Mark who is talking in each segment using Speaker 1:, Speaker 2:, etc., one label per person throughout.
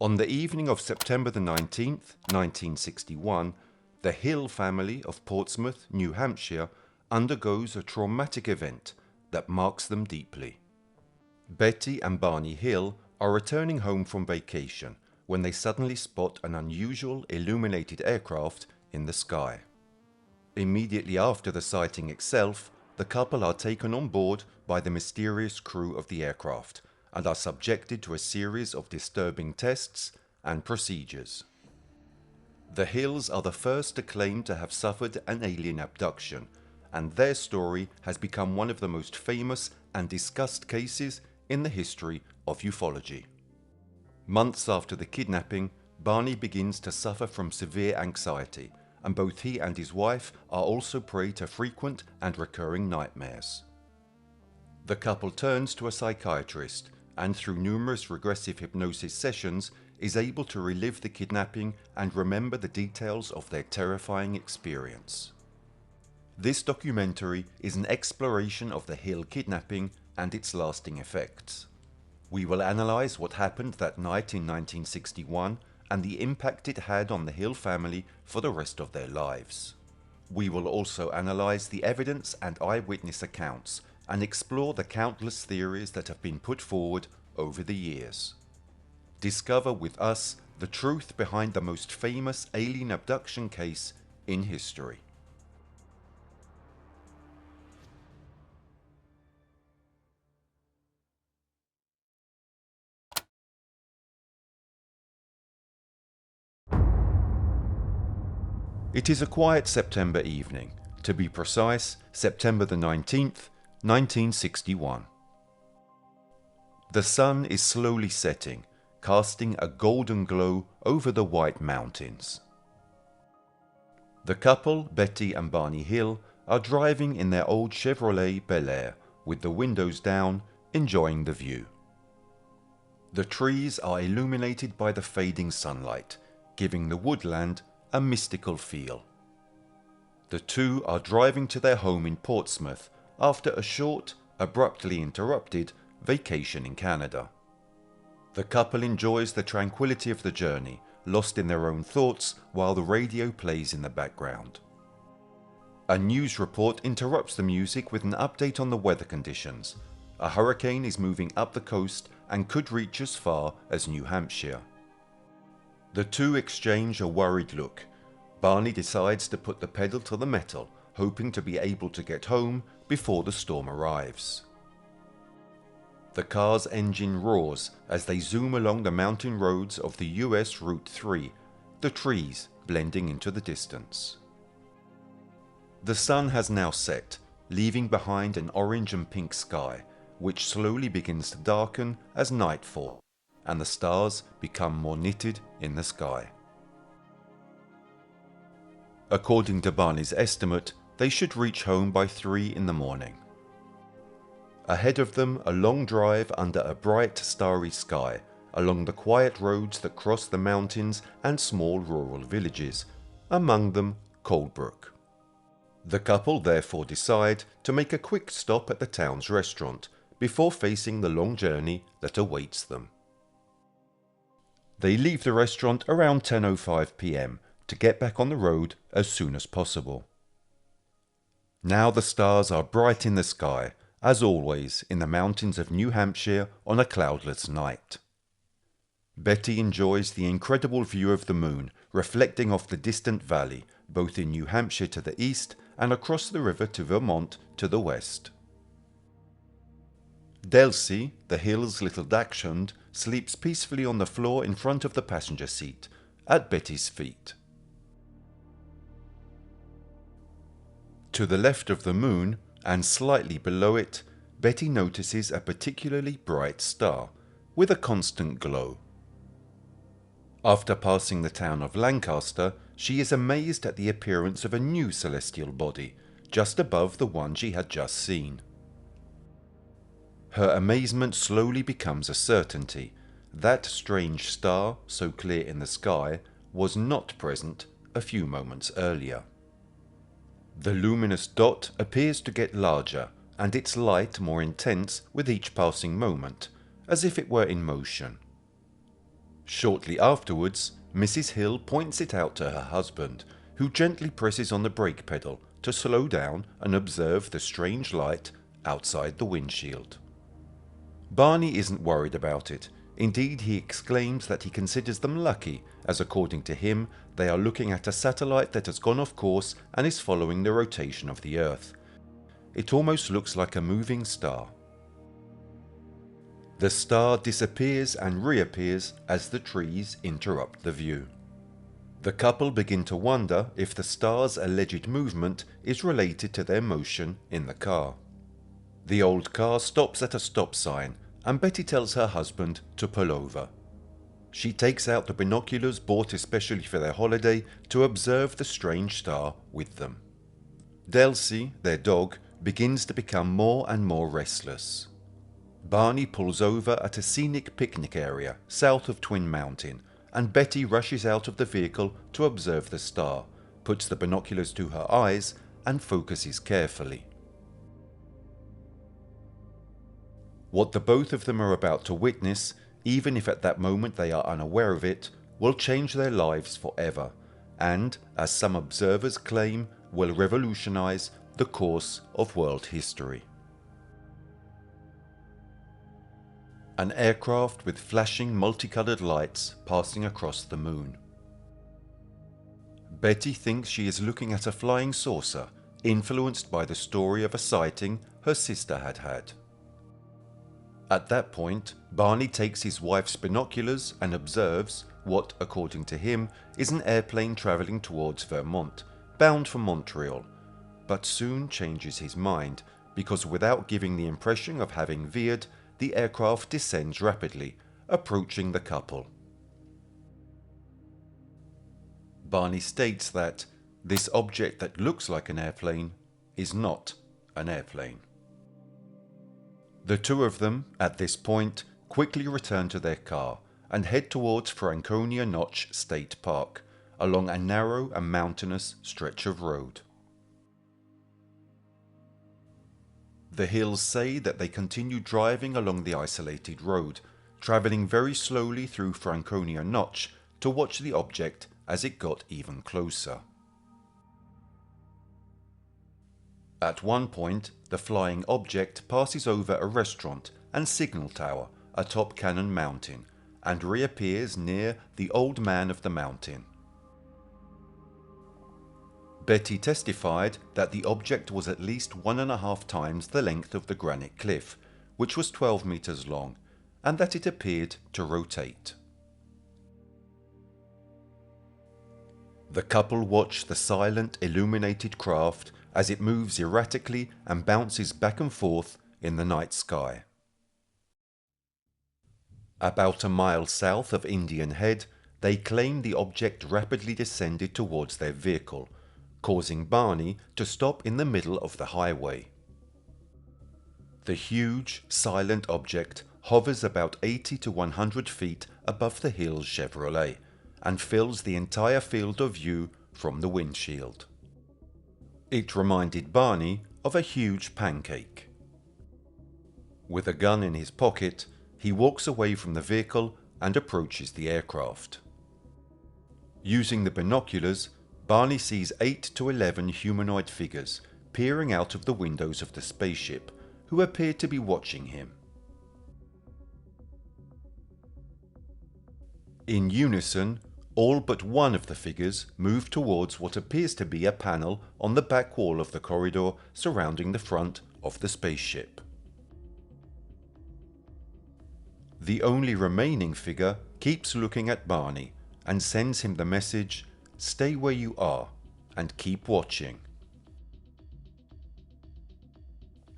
Speaker 1: On the evening of September the 19th, 1961, the Hill family of Portsmouth, New Hampshire, undergoes a traumatic event that marks them deeply. Betty and Barney Hill are returning home from vacation when they suddenly spot an unusual illuminated aircraft in the sky. Immediately after the sighting itself, the couple are taken on board by the mysterious crew of the aircraft and are subjected to a series of disturbing tests and procedures. The Hills are the first to claim to have suffered an alien abduction, and their story has become one of the most famous and discussed cases in the history of ufology. Months after the kidnapping, Barney begins to suffer from severe anxiety, and both he and his wife are also prey to frequent and recurring nightmares. The couple turns to a psychiatrist and through numerous regressive hypnosis sessions is able to relive the kidnapping and remember the details of their terrifying experience. This documentary is an exploration of the Hill kidnapping and its lasting effects. We will analyse what happened that night in 1961 and the impact it had on the Hill family for the rest of their lives. We will also analyse the evidence and eyewitness accounts and explore the countless theories that have been put forward over the years. Discover with us the truth behind the most famous alien abduction case in history. It is a quiet September evening, to be precise, September the 19th, 1961. The sun is slowly setting, casting a golden glow over the white mountains. The couple, Betty and Barney Hill, are driving in their old Chevrolet Bel Air with the windows down, enjoying the view. The trees are illuminated by the fading sunlight, giving the woodland a mystical feel. The two are driving to their home in Portsmouth after a short, abruptly interrupted vacation in Canada. The couple enjoys the tranquility of the journey, lost in their own thoughts while the radio plays in the background. A news report interrupts the music with an update on the weather conditions. A hurricane is moving up the coast and could reach as far as New Hampshire. The two exchange a worried look. Barney decides to put the pedal to the metal, hoping to be able to get home before the storm arrives. The car's engine roars as they zoom along the mountain roads of the US Route 3, the trees blending into the distance. The sun has now set, leaving behind an orange and pink sky, which slowly begins to darken as night falls, and the stars become more knitted in the sky. According to Barney's estimate, they should reach home by 3 in the morning. Ahead of them, a long drive under a bright, starry sky, along the quiet roads that cross the mountains and small rural villages, among them Coldbrook. The couple therefore decide to make a quick stop at the town's restaurant before facing the long journey that awaits them. They leave the restaurant around 10:05 p.m. to get back on the road as soon as possible. Now the stars are bright in the sky, as always in the mountains of New Hampshire on a cloudless night. Betty enjoys the incredible view of the moon reflecting off the distant valley, both in New Hampshire to the east and across the river to Vermont to the west. Delcy, the Hills' little dachshund, sleeps peacefully on the floor in front of the passenger seat, at Betty's feet. To the left of the moon, and slightly below it, Betty notices a particularly bright star, with a constant glow. After passing the town of Lancaster, she is amazed at the appearance of a new celestial body, just above the one she had just seen. Her amazement slowly becomes a certainty. That strange star, so clear in the sky, was not present a few moments earlier. The luminous dot appears to get larger, and its light more intense with each passing moment, as if it were in motion. Shortly afterwards, Mrs. Hill points it out to her husband, who gently presses on the brake pedal to slow down and observe the strange light outside the windshield. Barney isn't worried about it. Indeed, he exclaims that he considers them lucky, as according to him, they are looking at a satellite that has gone off course and is following the rotation of the Earth. It almost looks like a moving star. The star disappears and reappears as the trees interrupt the view. The couple begin to wonder if the star's alleged movement is related to their motion in the car. The old car stops at a stop sign and Betty tells her husband to pull over. She takes out the binoculars bought especially for their holiday to observe the strange star with them. Delcy, their dog, begins to become more and more restless. Barney pulls over at a scenic picnic area south of Twin Mountain, and Betty rushes out of the vehicle to observe the star, puts the binoculars to her eyes and focuses carefully. What the both of them are about to witness, even if at that moment they are unaware of it, will change their lives forever, and, as some observers claim, will revolutionize the course of world history. An aircraft with flashing multicolored lights passing across the moon. Betty thinks she is looking at a flying saucer, influenced by the story of a sighting her sister had had. At that point, Barney takes his wife's binoculars and observes what, according to him, is an airplane travelling towards Vermont, bound for Montreal, but soon changes his mind because without giving the impression of having veered, the aircraft descends rapidly, approaching the couple. Barney states that this object that looks like an airplane is not an airplane. The two of them, at this point, quickly return to their car and head towards Franconia Notch State Park, along a narrow and mountainous stretch of road. The Hills say that they continue driving along the isolated road, travelling very slowly through Franconia Notch to watch the object as it got even closer. At one point, the flying object passes over a restaurant and signal tower atop Cannon Mountain and reappears near the Old Man of the Mountain. Betty testified that the object was at least 1.5 times the length of the granite cliff, which was 12 meters long, and that it appeared to rotate. The couple watch the silent, illuminated craft as it moves erratically and bounces back and forth in the night sky. About a mile south of Indian Head, they claim the object rapidly descended towards their vehicle, causing Barney to stop in the middle of the highway. The huge, silent object hovers about 80 to 100 feet above the Hills Chevrolet and fills the entire field of view from the windshield. It reminded Barney of a huge pancake. With a gun in his pocket, he walks away from the vehicle and approaches the aircraft. Using the binoculars, Barney sees 8 to 11 humanoid figures peering out of the windows of the spaceship, who appear to be watching him. In unison, all but one of the figures move towards what appears to be a panel on the back wall of the corridor surrounding the front of the spaceship. The only remaining figure keeps looking at Barney and sends him the message, "Stay where you are and keep watching."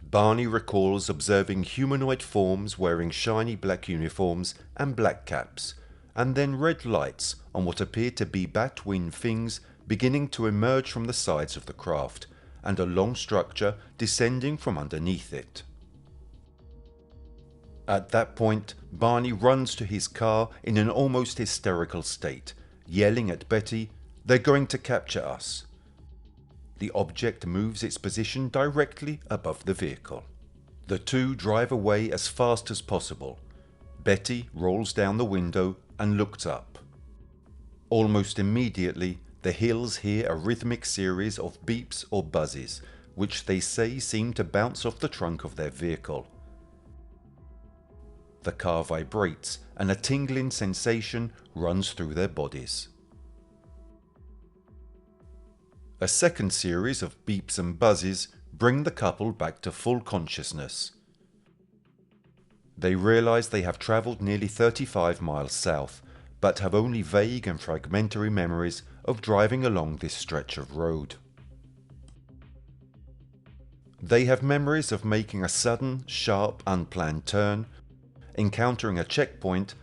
Speaker 1: Barney recalls observing humanoid forms wearing shiny black uniforms and black caps, and then red lights on what appear to be bat-wing things beginning to emerge from the sides of the craft, and a long structure descending from underneath it. At that point, Barney runs to his car in an almost hysterical state, yelling at Betty, "They're going to capture us." The object moves its position directly above the vehicle. The two drive away as fast as possible. Betty rolls down the window, and looked up. Almost immediately, the Hills hear a rhythmic series of beeps or buzzes, which they say seem to bounce off the trunk of their vehicle. The car vibrates and a tingling sensation runs through their bodies. A second series of beeps and buzzes bring the couple back to full consciousness. They realise they have travelled nearly 35 miles south, but have only vague and fragmentary memories of driving along this stretch of road. They have memories of making a sudden, sharp, unplanned turn, encountering a checkpoint,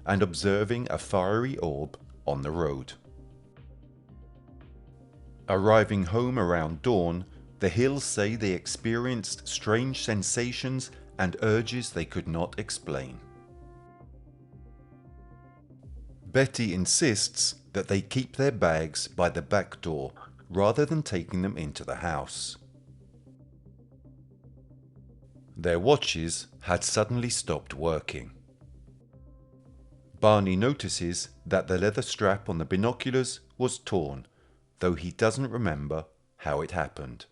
Speaker 1: and observing a fiery orb on the road. Arriving home around dawn, the Hills say they experienced strange sensations and urges they could not explain. Betty insists that they keep their bags by the back door rather than taking them into the house. Their watches had suddenly stopped working. Barney notices that the leather strap on the binoculars was torn, though he doesn't remember how it happened.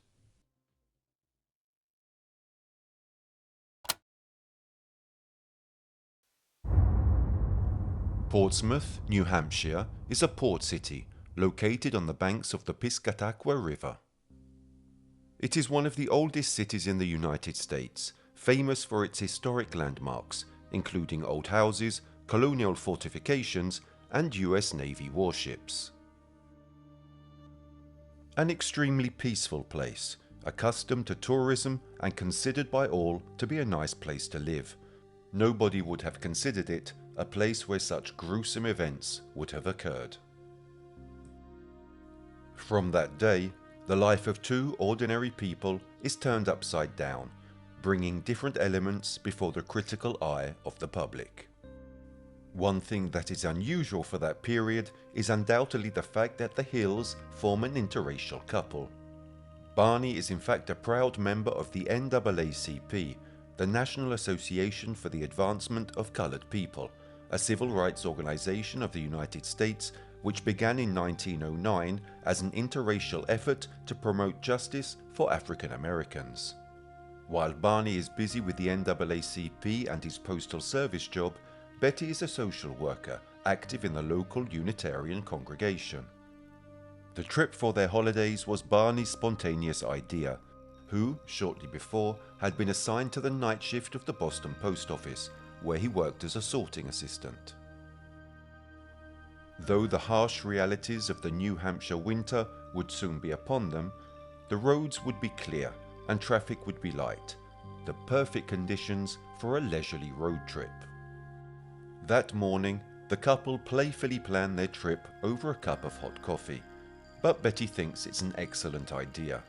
Speaker 1: Portsmouth, New Hampshire is a port city located on the banks of the Piscataqua River. It is one of the oldest cities in the United States, famous for its historic landmarks, including old houses, colonial fortifications, and US Navy warships. An extremely peaceful place, accustomed to tourism and considered by all to be a nice place to live. Nobody would have considered it a place where such gruesome events would have occurred. From that day, the life of two ordinary people is turned upside down, bringing different elements before the critical eye of the public. One thing that is unusual for that period is undoubtedly the fact that the Hills form an interracial couple. Barney is in fact a proud member of the NAACP, the National Association for the Advancement of Colored People, a civil rights organization of the United States which began in 1909 as an interracial effort to promote justice for African Americans. While Barney is busy with the NAACP and his postal service job, Betty is a social worker, active in the local Unitarian congregation. The trip for their holidays was Barney's spontaneous idea, who, shortly before, had been assigned to the night shift of the Boston Post Office, where he worked as a sorting assistant. Though the harsh realities of the New Hampshire winter would soon be upon them, the roads would be clear and traffic would be light, the perfect conditions for a leisurely road trip. That morning, the couple playfully plan their trip over a cup of hot coffee, but Betty thinks it's an excellent idea.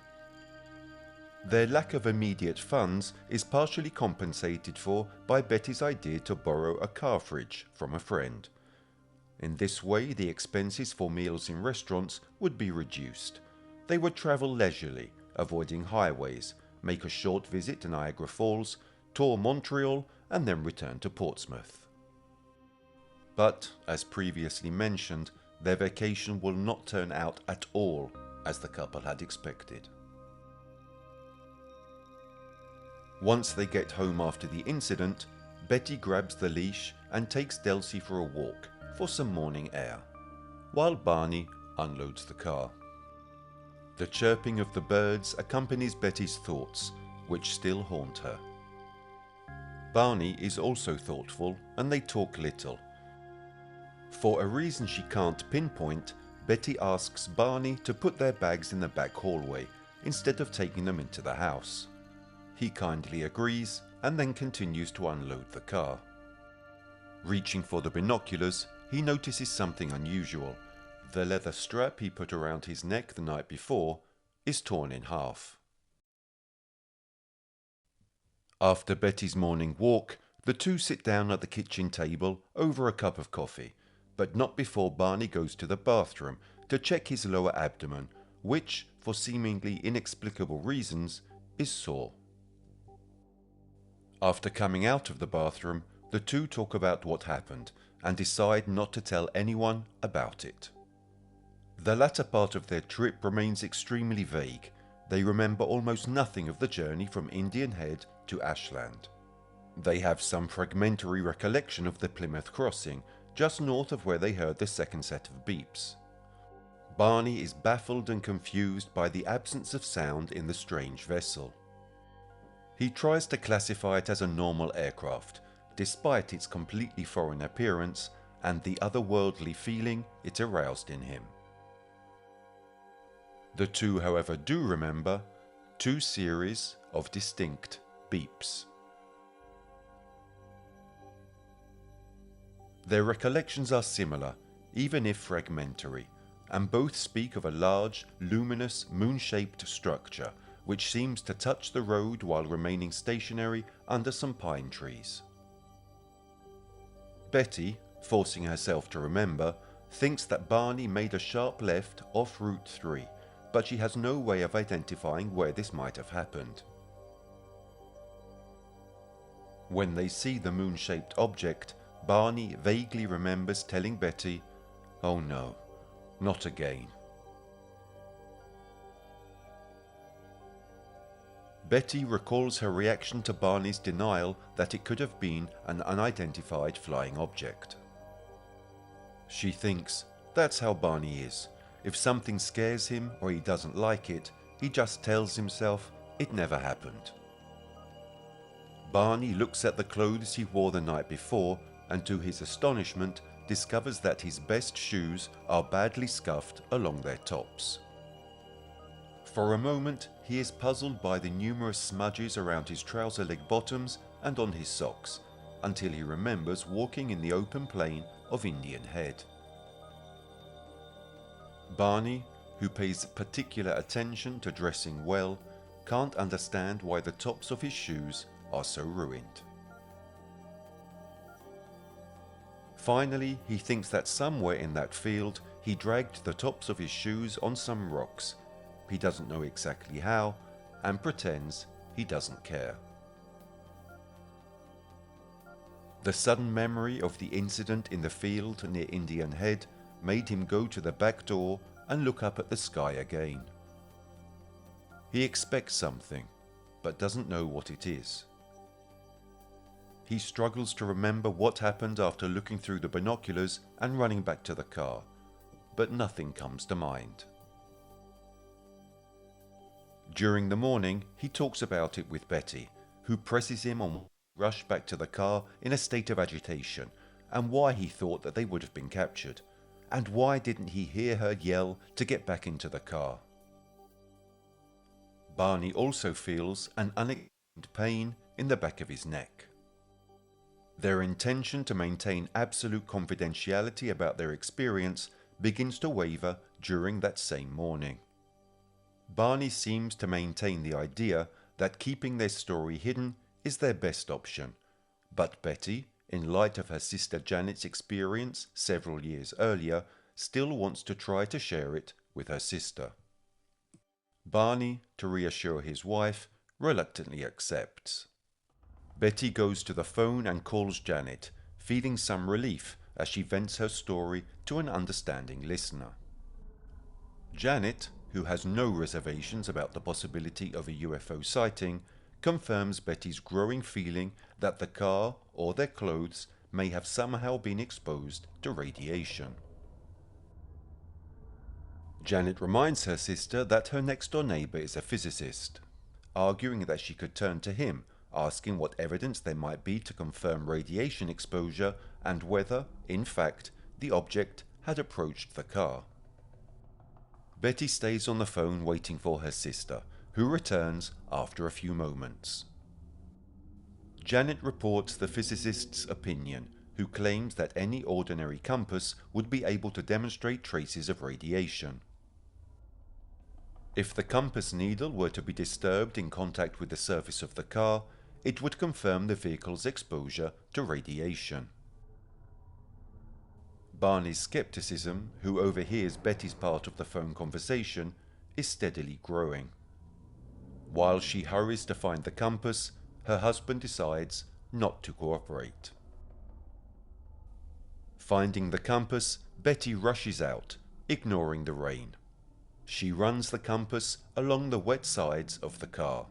Speaker 1: Their lack of immediate funds is partially compensated for by Betty's idea to borrow a car fridge from a friend. In this way, the expenses for meals in restaurants would be reduced. They would travel leisurely, avoiding highways, make a short visit to Niagara Falls, tour Montreal, and then return to Portsmouth. But, as previously mentioned, their vacation will not turn out at all as the couple had expected. Once they get home after the incident, Betty grabs the leash and takes Delcy for a walk for some morning air, while Barney unloads the car. The chirping of the birds accompanies Betty's thoughts, which still haunt her. Barney is also thoughtful and they talk little. For a reason she can't pinpoint, Betty asks Barney to put their bags in the back hallway instead of taking them into the house. He kindly agrees and then continues to unload the car. Reaching for the binoculars, he notices something unusual. The leather strap he put around his neck the night before is torn in half. After Betty's morning walk, the two sit down at the kitchen table over a cup of coffee, but not before Barney goes to the bathroom to check his lower abdomen, which, for seemingly inexplicable reasons, is sore. After coming out of the bathroom, The two talk about what happened and decide not to tell anyone about it. The latter part of their trip remains extremely vague. They remember almost nothing of the journey from Indian Head to Ashland. They have some fragmentary recollection of the Plymouth crossing, just north of where they heard the second set of beeps. Barney is baffled and confused by the absence of sound in the strange vessel. He tries to classify it as a normal aircraft, despite its completely foreign appearance and the otherworldly feeling it aroused in him. The two, however, do remember two series of distinct beeps. Their recollections are similar, even if fragmentary, and both speak of a large, luminous, moon-shaped structure which seems to touch the road while remaining stationary under some pine trees. Betty, forcing herself to remember, thinks that Barney made a sharp left off Route 3, but she has no way of identifying where this might have happened. When they see the moon-shaped object, Barney vaguely remembers telling Betty, "Oh no, not again." Betty recalls her reaction to Barney's denial that it could have been an unidentified flying object. She thinks, that's how Barney is. If something scares him or he doesn't like it, he just tells himself it never happened. Barney looks at the clothes he wore the night before and to his astonishment discovers that his best shoes are badly scuffed along their tops. For a moment he is puzzled by the numerous smudges around his trouser leg bottoms and on his socks, until he remembers walking in the open plain of Indian Head. Barney, who pays particular attention to dressing well, can't understand why the tops of his shoes are so ruined. Finally, he thinks that somewhere in that field he dragged the tops of his shoes on some rocks. He doesn't know exactly how, and pretends he doesn't care. The sudden memory of the incident in the field near Indian Head made him go to the back door and look up at the sky again. He expects something, but doesn't know what it is. He struggles to remember what happened after looking through the binoculars and running back to the car, but nothing comes to mind. During the morning, he talks about it with Betty, who presses him on to rush back to the car in a state of agitation, and why he thought that they would have been captured, and why didn't he hear her yell to get back into the car. Barney also feels an unexplained pain in the back of his neck. Their intention to maintain absolute confidentiality about their experience begins to waver during that same morning. Barney seems to maintain the idea that keeping their story hidden is their best option, but Betty, in light of her sister Janet's experience several years earlier, still wants to try to share it with her sister. Barney, to reassure his wife, reluctantly accepts. Betty goes to the phone and calls Janet, feeling some relief as she vents her story to an understanding listener. Janet, who has no reservations about the possibility of a UFO sighting, confirms Betty's growing feeling that the car or their clothes may have somehow been exposed to radiation. Janet reminds her sister that her next-door neighbor is a physicist, arguing that she could turn to him, asking what evidence there might be to confirm radiation exposure and whether, in fact, the object had approached the car. Betty stays on the phone waiting for her sister, who returns after a few moments. Janet reports the physicist's opinion, who claims that any ordinary compass would be able to demonstrate traces of radiation. If the compass needle were to be disturbed in contact with the surface of the car, it would confirm the vehicle's exposure to radiation. Barney's skepticism, who overhears Betty's part of the phone conversation, is steadily growing. While she hurries to find the compass, her husband decides not to cooperate. Finding the compass, Betty rushes out, ignoring the rain. She runs the compass along the wet sides of the car.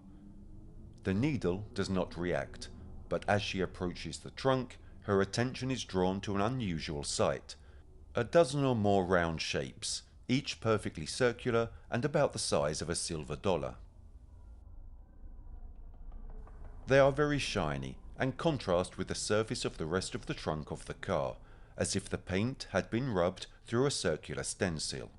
Speaker 1: The needle does not react, but as she approaches the trunk, her attention is drawn to an unusual sight. A dozen or more round shapes, each perfectly circular and about the size of a silver dollar. They are very shiny and contrast with the surface of the rest of the trunk of the car, as if the paint had been rubbed through a circular stencil.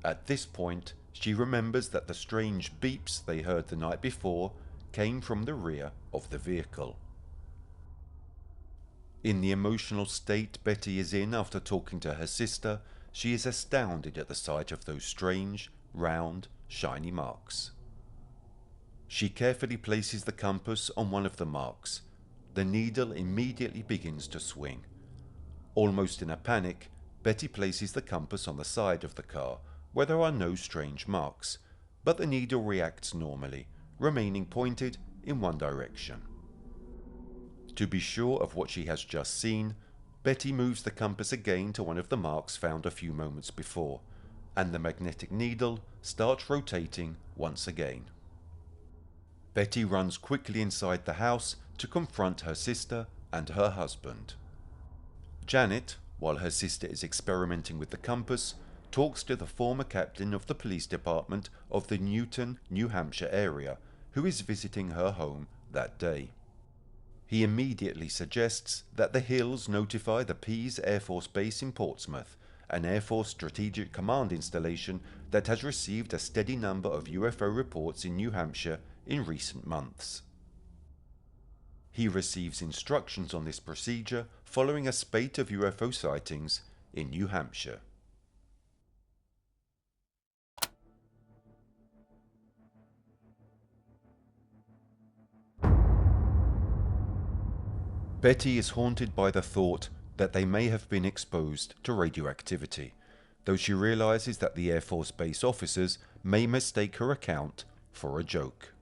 Speaker 1: At this point, she remembers that the strange beeps they heard the night before came from the rear of the vehicle. In the emotional state Betty is in after talking to her sister, she is astounded at the sight of those strange, round, shiny marks. She carefully places the compass on one of the marks. The needle immediately begins to swing. Almost in a panic, Betty places the compass on the side of the car, where there are no strange marks, but the needle reacts normally, remaining pointed in one direction. To be sure of what she has just seen, Betty moves the compass again to one of the marks found a few moments before, and the magnetic needle starts rotating once again. Betty runs quickly inside the house to confront her sister and her husband. Janet, while her sister is experimenting with the compass, talks to the former captain of the police department of the Newton, New Hampshire area, who is visiting her home that day. He immediately suggests that the Hills notify the Pease Air Force Base in Portsmouth, an Air Force Strategic Command installation that has received a steady number of UFO reports in New Hampshire in recent months. He receives instructions on this procedure following a spate of UFO sightings in New Hampshire. Betty is haunted by the thought that they may have been exposed to radioactivity, though she realizes that the Air Force Base officers may mistake her account for a joke.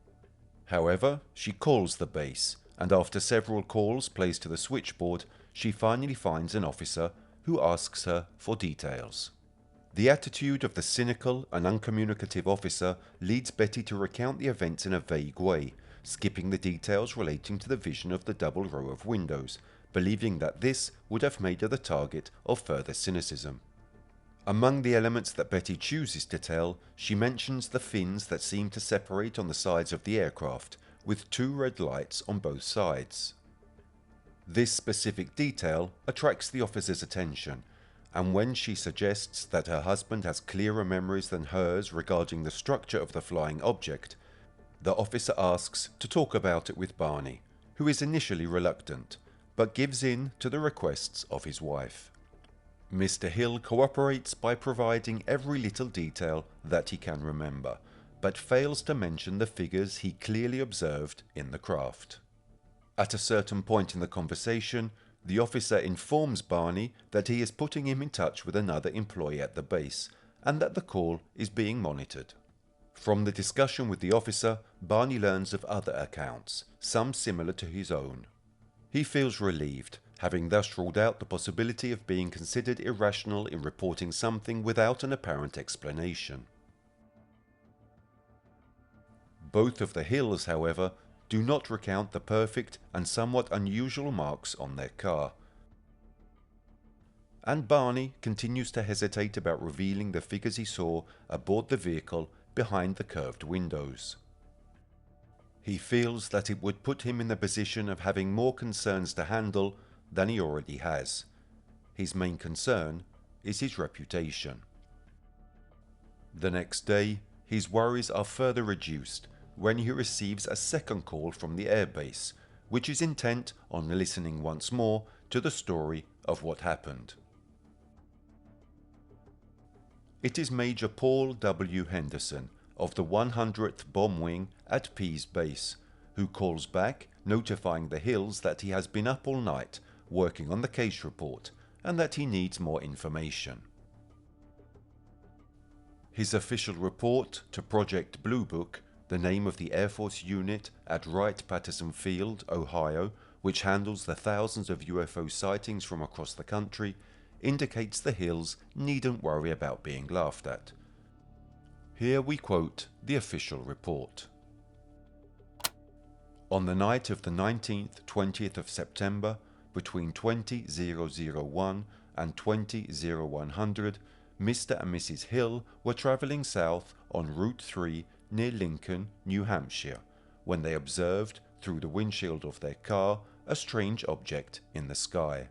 Speaker 1: However, she calls the base, and after several calls placed to the switchboard, she finally finds an officer who asks her for details. The attitude of the cynical and uncommunicative officer leads Betty to recount the events in a vague way, skipping the details relating to the vision of the double row of windows, believing that this would have made her the target of further cynicism. Among the elements that Betty chooses to tell, she mentions the fins that seem to separate on the sides of the aircraft, with two red lights on both sides. This specific detail attracts the officer's attention, and when she suggests that her husband has clearer memories than hers regarding the structure of the flying object, the officer asks to talk about it with Barney, who is initially reluctant, but gives in to the requests of his wife. Mr. Hill cooperates by providing every little detail that he can remember, but fails to mention the figures he clearly observed in the craft. At a certain point in the conversation, the officer informs Barney that he is putting him in touch with another employee at the base, and that the call is being monitored. From the discussion with the officer, Barney learns of other accounts, some similar to his own. He feels relieved, having thus ruled out the possibility of being considered irrational in reporting something without an apparent explanation. Both of the Hills, however, do not recount the perfect and somewhat unusual marks on their car, and Barney continues to hesitate about revealing the figures he saw aboard the vehicle behind the curved windows. He feels that it would put him in the position of having more concerns to handle than he already has. His main concern is his reputation. The next day, his worries are further reduced when he receives a second call from the airbase, which is intent on listening once more to the story of what happened. It is Major Paul W. Henderson of the 100th Bomb Wing at Pease Base, who calls back notifying the Hills that he has been up all night working on the case report and that he needs more information. His official report to Project Blue Book, the name of the Air Force unit at Wright-Patterson Field, Ohio, which handles the thousands of UFO sightings from across the country, indicates the Hills needn't worry about being laughed at. Here we quote the official report. On the night of the 19th-20th of September, between 20:001 and 20:0100, Mr. and Mrs. Hill were travelling south on Route 3 near Lincoln, New Hampshire, when they observed, through the windshield of their car, a strange object in the sky.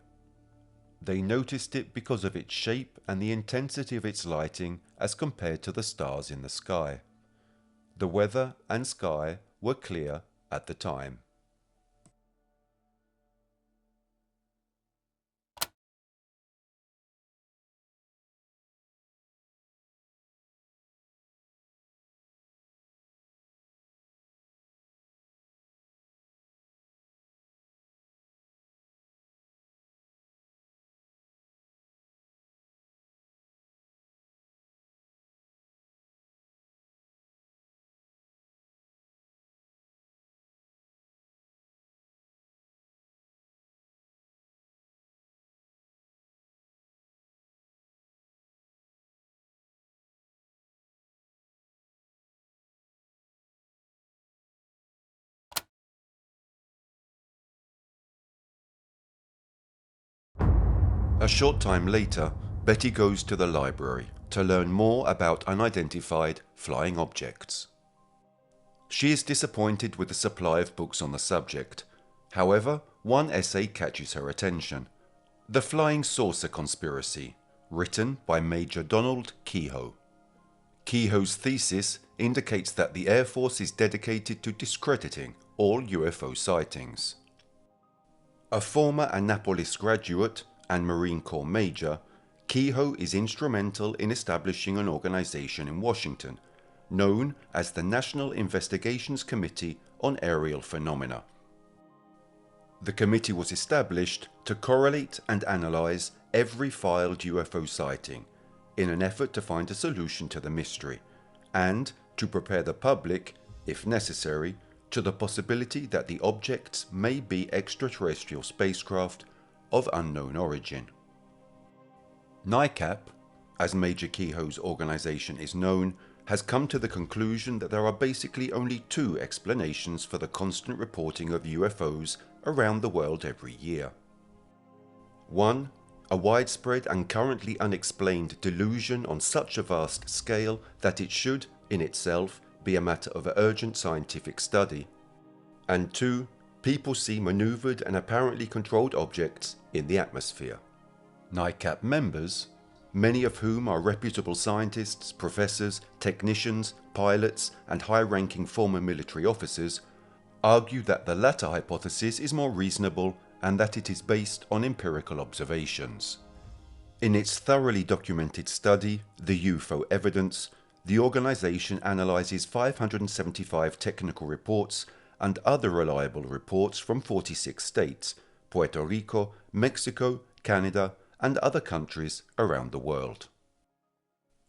Speaker 1: They noticed it because of its shape and the intensity of its lighting as compared to the stars in the sky. The weather and sky were clear at the time. A short time later, Betty goes to the library to learn more about unidentified flying objects. She is disappointed with the supply of books on the subject. However, one essay catches her attention: The Flying Saucer Conspiracy, written by Major Donald Kehoe. Kehoe's thesis indicates that the Air Force is dedicated to discrediting all UFO sightings. A former Annapolis graduate and Marine Corps major, Kehoe is instrumental in establishing an organization in Washington known as the National Investigations Committee on Aerial Phenomena. The committee was established to correlate and analyze every filed UFO sighting in an effort to find a solution to the mystery, and to prepare the public, if necessary, to the possibility that the objects may be extraterrestrial spacecraft of unknown origin. NICAP, as Major Kehoe's organization is known, has come to the conclusion that there are basically only two explanations for the constant reporting of UFOs around the world every year. 1. A widespread and currently unexplained delusion on such a vast scale that it should, in itself, be a matter of urgent scientific study. And 2. People see maneuvered and apparently controlled objects in the atmosphere. NICAP members, many of whom are reputable scientists, professors, technicians, pilots, and high-ranking former military officers, argue that the latter hypothesis is more reasonable and that it is based on empirical observations. In its thoroughly documented study, The UFO Evidence, the organization analyzes 575 technical reports and other reliable reports from 46 states, Puerto Rico, Mexico, Canada, and other countries around the world.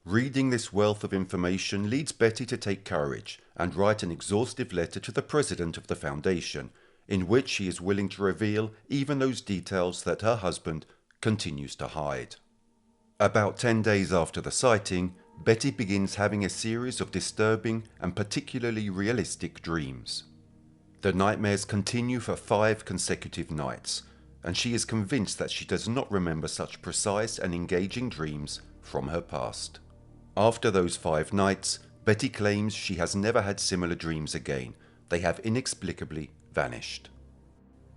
Speaker 1: Reading this wealth of information leads Betty to take courage and write an exhaustive letter to the president of the foundation, in which she is willing to reveal even those details that her husband continues to hide. About 10 days after the sighting, Betty begins having a series of disturbing and particularly realistic dreams. The nightmares continue for 5 consecutive nights, and she is convinced that she does not remember such precise and engaging dreams from her past. After those 5 nights, Betty claims she has never had similar dreams again. They have inexplicably vanished.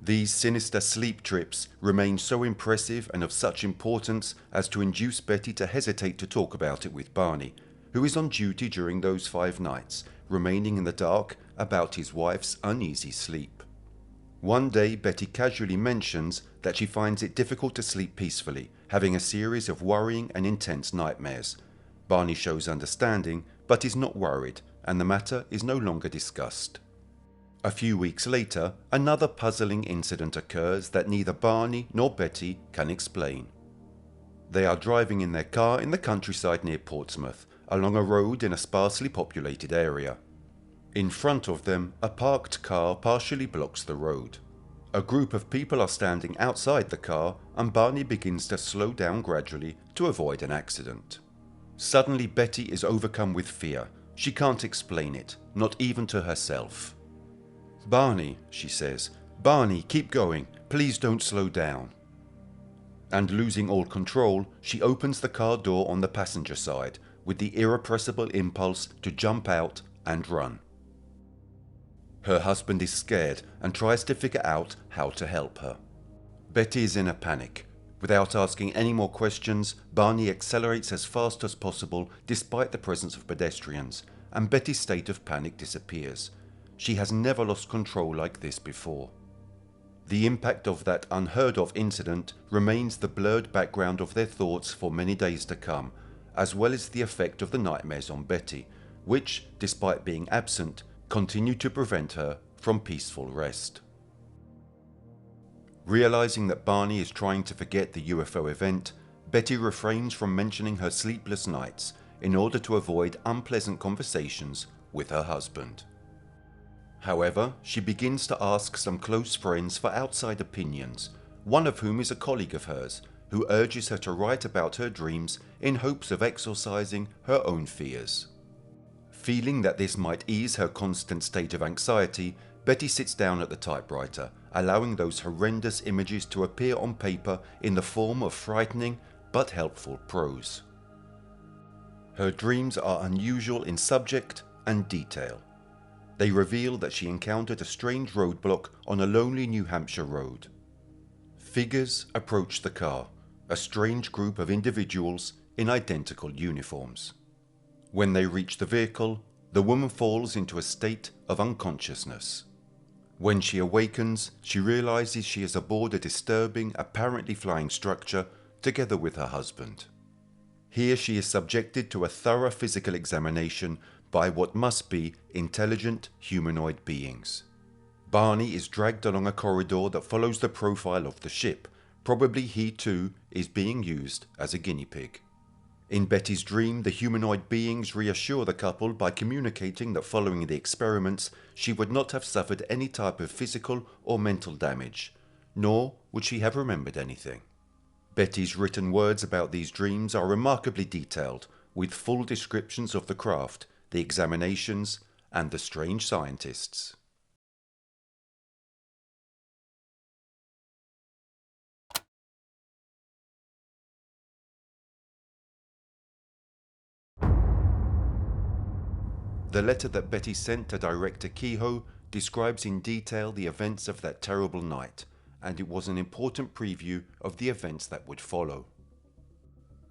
Speaker 1: These sinister sleep trips remain so impressive and of such importance as to induce Betty to hesitate to talk about it with Barney, who is on duty during those 5 nights, remaining in the dark about his wife's uneasy sleep. One day, Betty casually mentions that she finds it difficult to sleep peacefully, having a series of worrying and intense nightmares. Barney shows understanding, but is not worried, and the matter is no longer discussed. A few weeks later, another puzzling incident occurs that neither Barney nor Betty can explain. They are driving in their car in the countryside near Portsmouth, along a road in a sparsely populated area. In front of them, a parked car partially blocks the road. A group of people are standing outside the car and Barney begins to slow down gradually to avoid an accident. Suddenly Betty is overcome with fear. She can't explain it, not even to herself. "Barney," she says, "Barney, keep going. Please don't slow down." And losing all control, she opens the car door on the passenger side with the irrepressible impulse to jump out and run. Her husband is scared and tries to figure out how to help her. Betty is in a panic. Without asking any more questions, Barney accelerates as fast as possible despite the presence of pedestrians, and Betty's state of panic disappears. She has never lost control like this before. The impact of that unheard of incident remains the blurred background of their thoughts for many days to come, as well as the effect of the nightmares on Betty, which, despite being absent, continue to prevent her from peaceful rest. Realizing that Barney is trying to forget the UFO event, Betty refrains from mentioning her sleepless nights in order to avoid unpleasant conversations with her husband. However, she begins to ask some close friends for outside opinions, one of whom is a colleague of hers, who urges her to write about her dreams in hopes of exorcising her own fears. Feeling that this might ease her constant state of anxiety, Betty sits down at the typewriter, allowing those horrendous images to appear on paper in the form of frightening but helpful prose. Her dreams are unusual in subject and detail. They reveal that she encountered a strange roadblock on a lonely New Hampshire road. Figures approach the car, a strange group of individuals in identical uniforms. When they reach the vehicle, the woman falls into a state of unconsciousness. When she awakens, she realizes she is aboard a disturbing, apparently flying structure together with her husband. Here she is subjected to a thorough physical examination by what must be intelligent humanoid beings. Barney is dragged along a corridor that follows the profile of the ship. Probably he too is being used as a guinea pig. In Betty's dream, the humanoid beings reassure the couple by communicating that following the experiments, she would not have suffered any type of physical or mental damage, nor would she have remembered anything. Betty's written words about these dreams are remarkably detailed, with full descriptions of the craft, the examinations, and the strange scientists. The letter that Betty sent to Director Kehoe describes in detail the events of that terrible night, and it was an important preview of the events that would follow.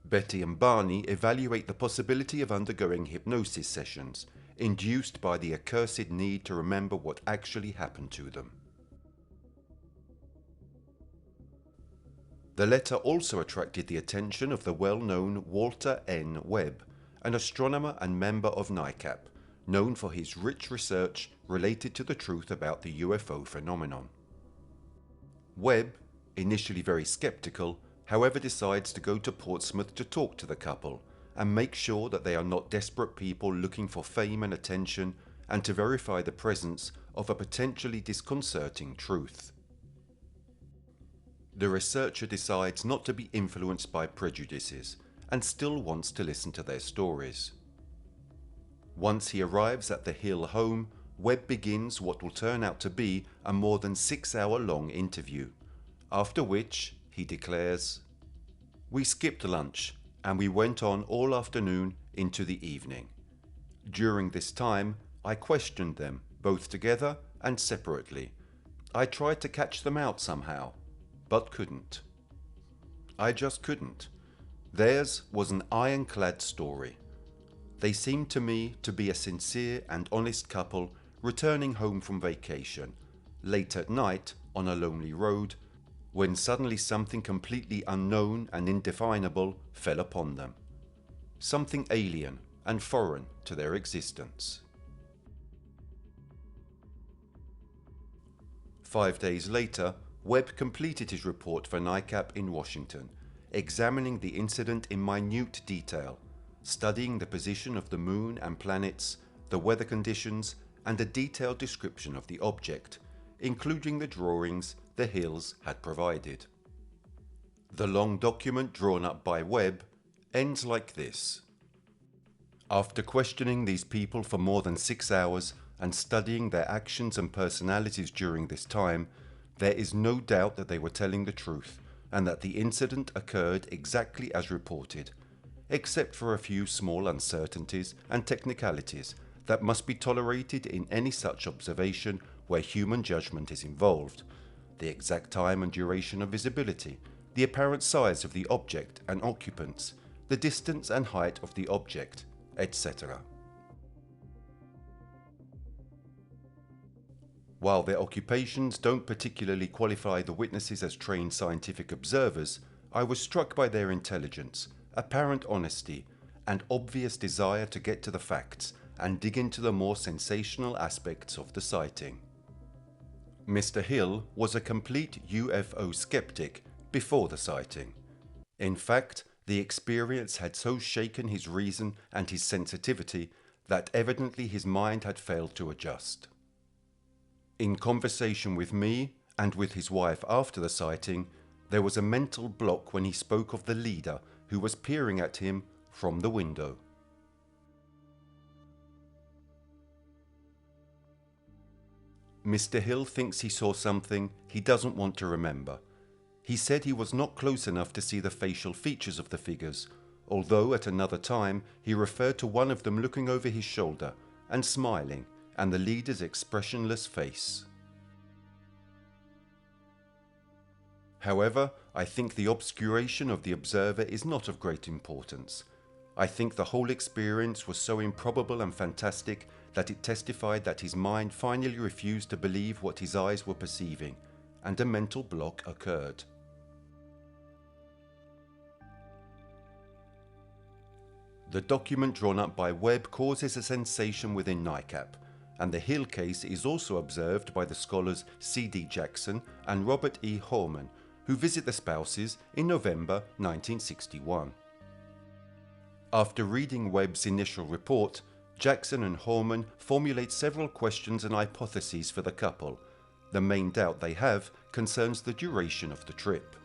Speaker 1: Betty and Barney evaluate the possibility of undergoing hypnosis sessions, induced by the accursed need to remember what actually happened to them. The letter also attracted the attention of the well-known Walter N. Webb, an astronomer and member of NICAP, known for his rich research related to the truth about the UFO phenomenon. Webb, initially very skeptical, however decides to go to Portsmouth to talk to the couple and make sure that they are not desperate people looking for fame and attention, and to verify the presence of a potentially disconcerting truth. The researcher decides not to be influenced by prejudices and still wants to listen to their stories. Once he arrives at the Hill home, Webb begins what will turn out to be a more than 6-hour-long interview, after which he declares, "We skipped lunch and we went on all afternoon into the evening. During this time, I questioned them, both together and separately. I tried to catch them out somehow, but couldn't. I just couldn't. Theirs was an ironclad story. They seemed to me to be a sincere and honest couple returning home from vacation, late at night on a lonely road, when suddenly something completely unknown and indefinable fell upon them. Something alien and foreign to their existence." 5 days later, Webb completed his report for NICAP in Washington, examining the incident in minute detail, studying the position of the moon and planets, the weather conditions, and a detailed description of the object, including the drawings the Hills had provided. The long document drawn up by Webb ends like this. After questioning these people for more than 6 hours and studying their actions and personalities during this time, there is no doubt that they were telling the truth and that the incident occurred exactly as reported, except for a few small uncertainties and technicalities that must be tolerated in any such observation where human judgment is involved: the exact time and duration of visibility, the apparent size of the object and occupants, the distance and height of the object, etc. While their occupations don't particularly qualify the witnesses as trained scientific observers, I was struck by their intelligence, apparent honesty, and obvious desire to get to the facts and dig into the more sensational aspects of the sighting. Mr. Hill was a complete UFO skeptic before the sighting. In fact, the experience had so shaken his reason and his sensitivity that evidently his mind had failed to adjust. In conversation with me and with his wife after the sighting, there was a mental block when he spoke of the leader who was peering at him from the window. Mr. Hill thinks he saw something he doesn't want to remember. He said he was not close enough to see the facial features of the figures, although at another time he referred to one of them looking over his shoulder and smiling, and the leader's expressionless face. However, I think the obscuration of the observer is not of great importance. I think the whole experience was so improbable and fantastic that it testified that his mind finally refused to believe what his eyes were perceiving, and a mental block occurred. The document drawn up by Webb causes a sensation within NICAP, and the Hill case is also observed by the scholars C.D. Jackson and Robert E. Horman, who visit the spouses in November 1961. After reading Webb's initial report, Jackson and Horman formulate several questions and hypotheses for the couple. The main doubt they have concerns the duration of the trip.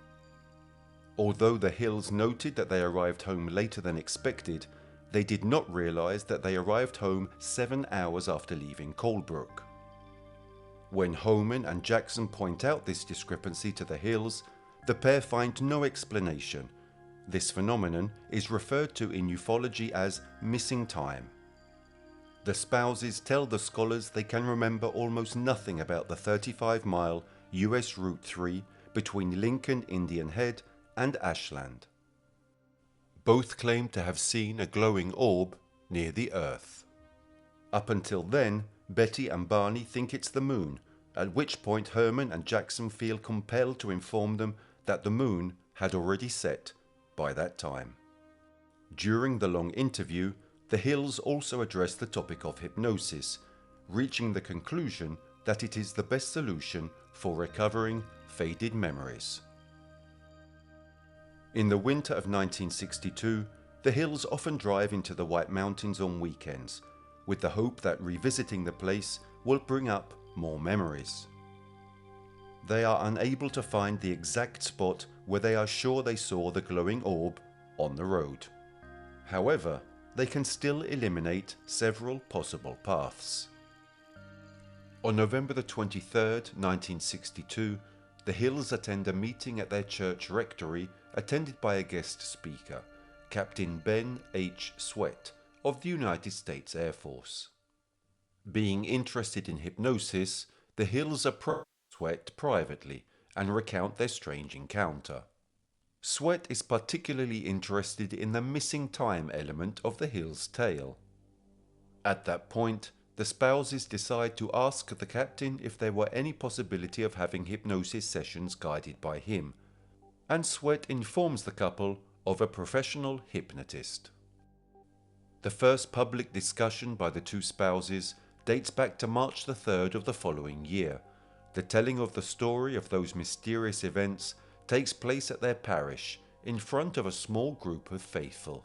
Speaker 1: Although the Hills noted that they arrived home later than expected, they did not realize that they arrived home 7 hours after leaving Colebrook. When Horman and Jackson point out this discrepancy to the Hills, the pair find no explanation. This phenomenon is referred to in ufology as missing time. The spouses tell the scholars they can remember almost nothing about the 35-mile US Route 3 between Lincoln, Indian Head and Ashland. Both claim to have seen a glowing orb near the Earth. Up until then, Betty and Barney think it's the moon, at which point Herman and Jackson feel compelled to inform them that the moon had already set by that time. During the long interview, the Hills also address the topic of hypnosis, reaching the conclusion that it is the best solution for recovering faded memories. In the winter of 1962, the Hills often drive into the White Mountains on weekends, with the hope that revisiting the place will bring up more memories. They are unable to find the exact spot where they are sure they saw the glowing orb on the road. However, they can still eliminate several possible paths. On November the 23rd, 1962, the Hills attend a meeting at their church rectory attended by a guest speaker, Captain Ben H. Sweat of the United States Air Force. Being interested in hypnosis, the Hills approach Sweat privately and recount their strange encounter. Sweat is particularly interested in the missing time element of the Hills' tale. At that point, the spouses decide to ask the captain if there were any possibility of having hypnosis sessions guided by him, and Sweat informs the couple of a professional hypnotist. The first public discussion by the two spouses dates back to March the 3rd of the following year. The telling of the story of those mysterious events takes place at their parish in front of a small group of faithful.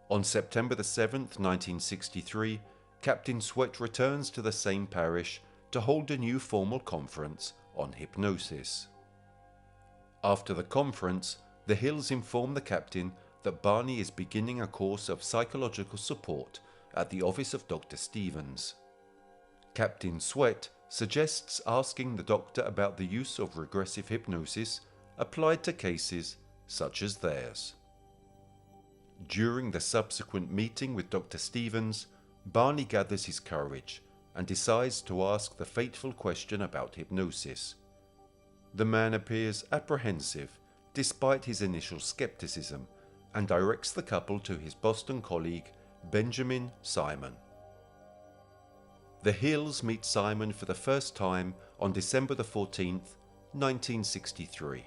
Speaker 1: On September the 7th, 1963, Captain Sweat returns to the same parish to hold a new formal conference on hypnosis. After the conference, the Hills inform the captain that Barney is beginning a course of psychological support at the office of Dr. Stevens. Captain Sweat suggests asking the doctor about the use of regressive hypnosis applied to cases such as theirs. During the subsequent meeting with Dr. Stevens, Barney gathers his courage and decides to ask the fateful question about hypnosis. The man appears apprehensive despite his initial skepticism and directs the couple to his Boston colleague Benjamin Simon. The Hills meet Simon for the first time on December the 14th, 1963.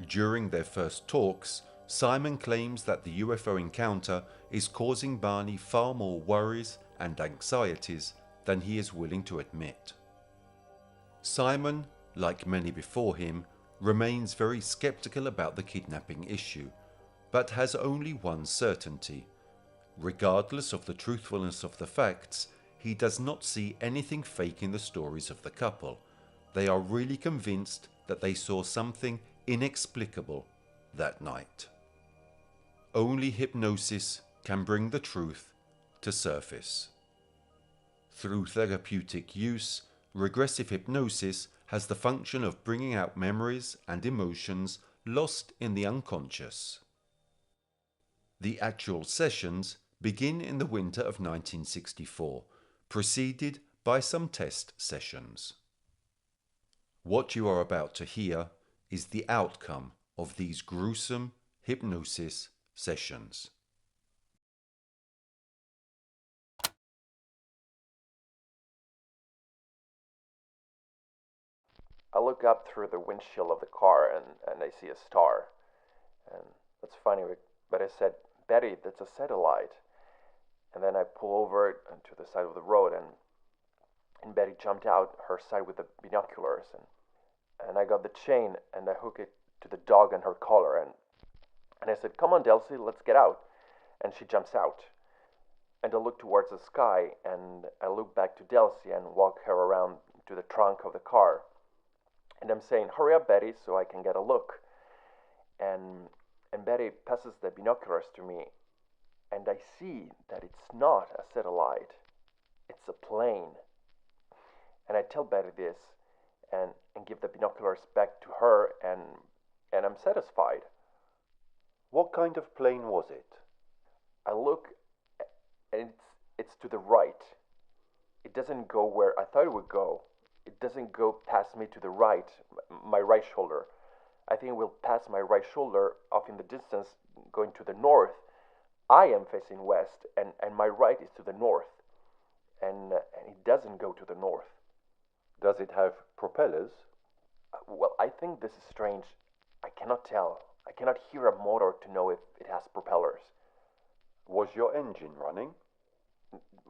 Speaker 1: During their first talks, Simon claims that the UFO encounter is causing Barney far more worries and anxieties than he is willing to admit. Simon, like many before him, remains very skeptical about the kidnapping issue, but has only one certainty. Regardless of the truthfulness of the facts, he does not see anything fake in the stories of the couple. They are really convinced that they saw something inexplicable that night. Only hypnosis can bring the truth to surface. Through therapeutic use, regressive hypnosis has the function of bringing out memories and emotions lost in the unconscious. The actual sessions begin in the winter of 1964, preceded by some test sessions. What you are about to hear is the outcome of these gruesome hypnosis sessions.
Speaker 2: I look up through the windshield of the car and I see a star. And that's funny, but I said, Betty, that's a satellite. And then I pull over to the side of the road and Betty jumped out her side with the binoculars. And I got the chain and I hook it to the dog on her collar. And I said, come on, Delcy, let's get out. And she jumps out. And I look towards the sky and I look back to Delcy and walk her around to the trunk of the car. And I'm saying, hurry up, Betty, so I can get a look. And Betty passes the binoculars to me, and I see that it's not a satellite. It's a plane. And I tell Betty this, and give the binoculars back to her, and I'm satisfied.
Speaker 1: What kind of plane was it?
Speaker 2: I look, and it's to the right. It doesn't go where I thought it would go. It doesn't go past me to the right, my right shoulder. I think it will pass my right shoulder off in the distance, going to the north. I am facing west, and my right is to the north. And it doesn't go to the north.
Speaker 1: Does it have propellers?
Speaker 2: Well, I think this is strange. I cannot tell. I cannot hear a motor to know if it has propellers.
Speaker 1: Was your engine running?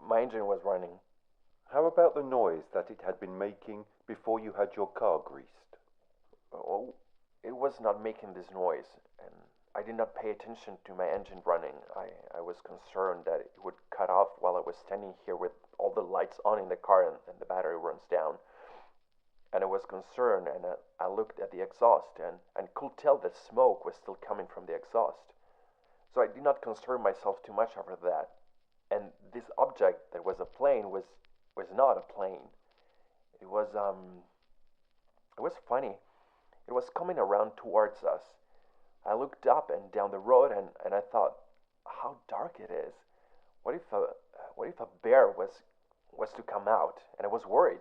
Speaker 2: My engine was running.
Speaker 1: How about the noise that it had been making before you had your car greased?
Speaker 2: Oh, it was not making this noise, and I did not pay attention to my engine running. I was concerned that it would cut off while I was standing here with all the lights on in the car and the battery runs down. And I was concerned, and I looked at the exhaust and could tell that smoke was still coming from the exhaust. So I did not concern myself too much over that. And this object that was a plane was not a plane. It was funny. It was coming around towards us. I looked up and down the road and I thought, how dark it is. What if a bear was to come out? And I was worried.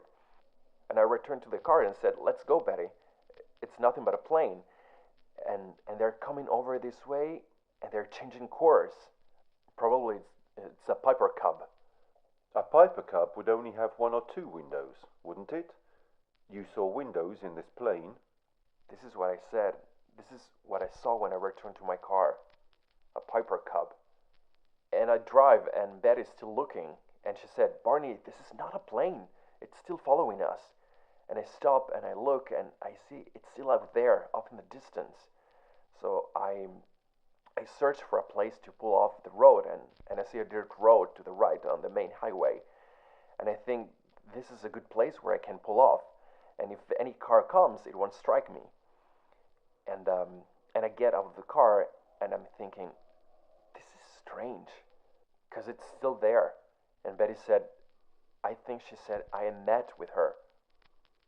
Speaker 2: And I returned to the car and said, let's go, Betty. It's nothing but a plane. And they're coming over this way and they're changing course. Probably it's a Piper Cub.
Speaker 1: A Piper Cub would only have one or two windows, wouldn't it? You saw windows in this plane.
Speaker 2: This is what I said. This is what I saw when I returned to my car. A Piper Cub. And I drive and Betty's still looking. And she said, Barney, this is not a plane. It's still following us. And I stop and I look and I see it's still out there, off in the distance. So I search for a place to pull off the road and I see a dirt road to the right on the main highway. And I think this is a good place where I can pull off. and if any car comes, it won't strike me. And I get out of the car, and I'm thinking, this is strange, because it's still there. And Betty said, I think she said, I am met with her.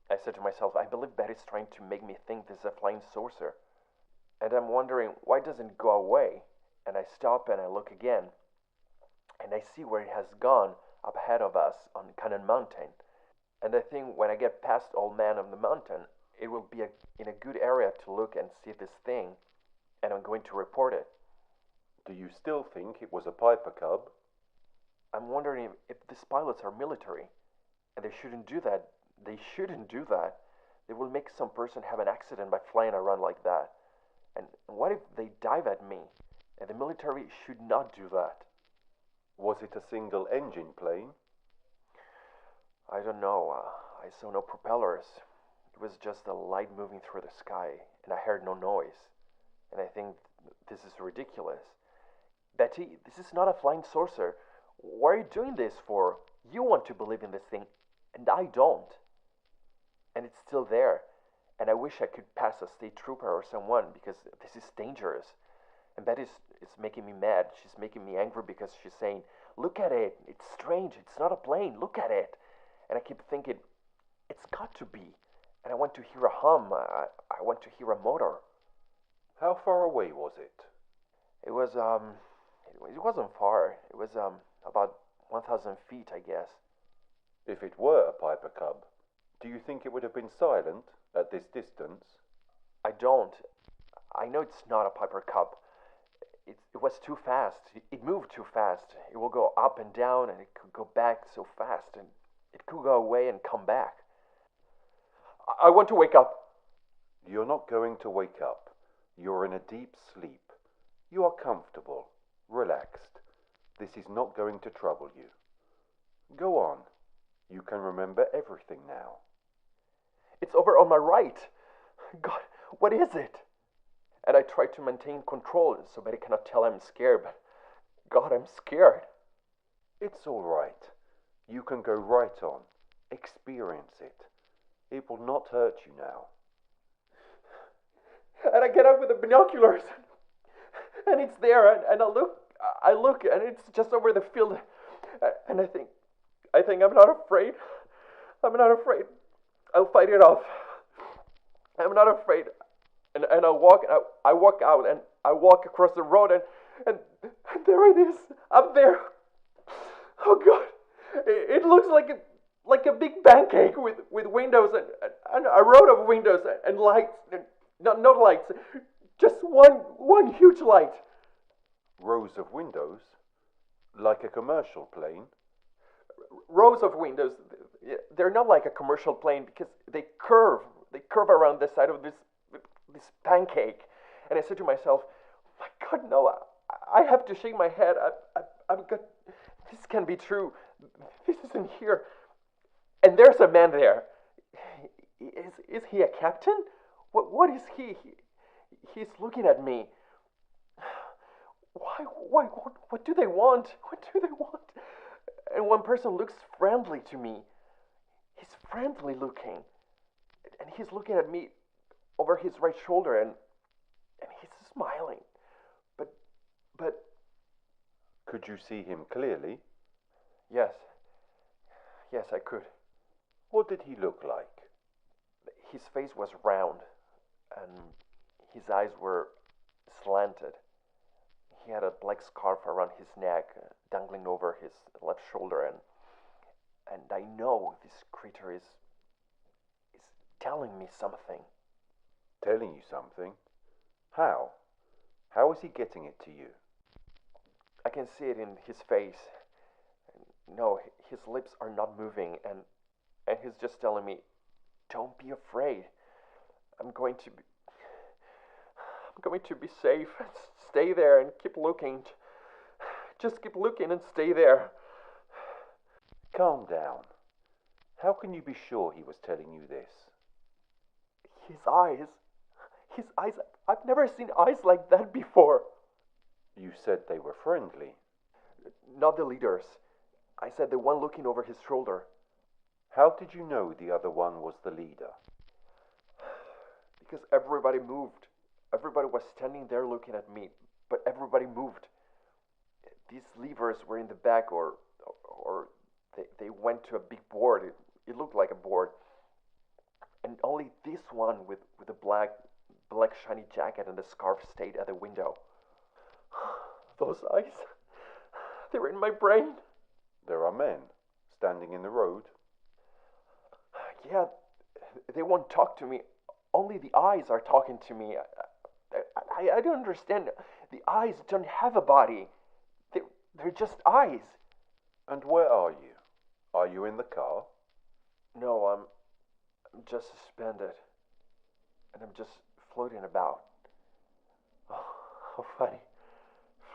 Speaker 2: I said to myself, I believe Betty's trying to make me think this is a flying saucer. And I'm wondering, why doesn't it go away? And I stop and I look again, and I see where it has gone up ahead of us on Cannon Mountain. And I think when I get past Old Man on the mountain, it will be in a good area to look and see this thing, and I'm going to report it.
Speaker 1: Do you still think it was a Piper Cub?
Speaker 2: I'm wondering if these pilots are military, and they shouldn't do that. They shouldn't do that. They will make some person have an accident by flying around like that. And what if they dive at me? And the military should not do that.
Speaker 1: Was it a single-engine plane?
Speaker 2: I don't know. I saw no propellers. It was just a light moving through the sky, and I heard no noise. And I think this is ridiculous. Betty, this is not a flying saucer. What are you doing this for? You want to believe in this thing, and I don't. And it's still there. And I wish I could pass a state trooper or someone, because this is dangerous. And Betty is making me mad. She's making me angry because she's saying, look at it. It's strange. It's not a plane. Look at it. And I keep thinking, it's got to be. And I want to hear a hum. I want to hear a motor.
Speaker 1: How far away was it?
Speaker 2: It wasn't far. It was about 1,000 feet, I guess.
Speaker 1: If it were a Piper Cub, do you think it would have been silent at this distance?
Speaker 2: I don't. I know it's not a Piper Cub. It was too fast. It moved too fast. It will go up and down, and it could go back so fast, and it could go away and come back. I want to wake up.
Speaker 1: You're not going to wake up. You're in a deep sleep. You are comfortable, relaxed. This is not going to trouble you. Go on. You can remember everything now.
Speaker 2: It's over on my right. God, what is it? And I try to maintain control so Betty cannot tell I'm scared, but God, I'm scared.
Speaker 1: It's all right. You can go right on. Experience it. It will not hurt you now.
Speaker 2: And I get out with the binoculars, and it's there, and I look, and it's just over the field, and I think I'm not afraid. I'm not afraid. I'll fight it off. I'm not afraid. And I walk out, and I walk across the road, and there it is, up there. Oh God, it looks like a big pancake with windows and a row of windows and lights, and not lights, just one huge light.
Speaker 1: Rows of windows, like a commercial plane.
Speaker 2: Rows of windows. They're not like a commercial plane because they curve around the side of this pancake. And I said to myself, my God, no, I have to shake my head. I've got, this can't be true. This isn't here. And there's a man there. Is he a captain? What is he? He's looking at me. Why, what do they want? What do they want? And one person looks friendly to me. He's friendly looking. And he's looking at me over his right shoulder, and he's smiling. But
Speaker 1: could you see him clearly?
Speaker 2: Yes, I could.
Speaker 1: What did he look like?
Speaker 2: His face was round, and his eyes were slanted. He had a black scarf around his neck, dangling over his left shoulder, and I know this creature is telling me something.
Speaker 1: Telling you something? How? How is he getting it to you?
Speaker 2: I can see it in his face. No, his lips are not moving, and he's just telling me, don't be afraid. I'm going to be safe. Stay there and keep looking. Just keep looking and stay there.
Speaker 1: Calm down. How can you be sure he was telling you this?
Speaker 2: His eyes. I've never seen eyes like that before.
Speaker 1: You said they were friendly.
Speaker 2: Not the leaders. I said the one looking over his shoulder.
Speaker 1: How did you know the other one was the leader?
Speaker 2: Because everybody moved. Everybody was standing there looking at me, but everybody moved. These levers were in the back, or they went to a big board. It looked like a board. And only this one with a black shiny jacket and a scarf stayed at the window. Those eyes, they were in my brain.
Speaker 1: There are men standing in the road.
Speaker 2: Yeah, they won't talk to me. Only the eyes are talking to me. I don't understand. The eyes don't have a body. They're just eyes.
Speaker 1: And where are you? Are you in the car?
Speaker 2: No, I'm just suspended. And I'm just floating about. Oh, how funny.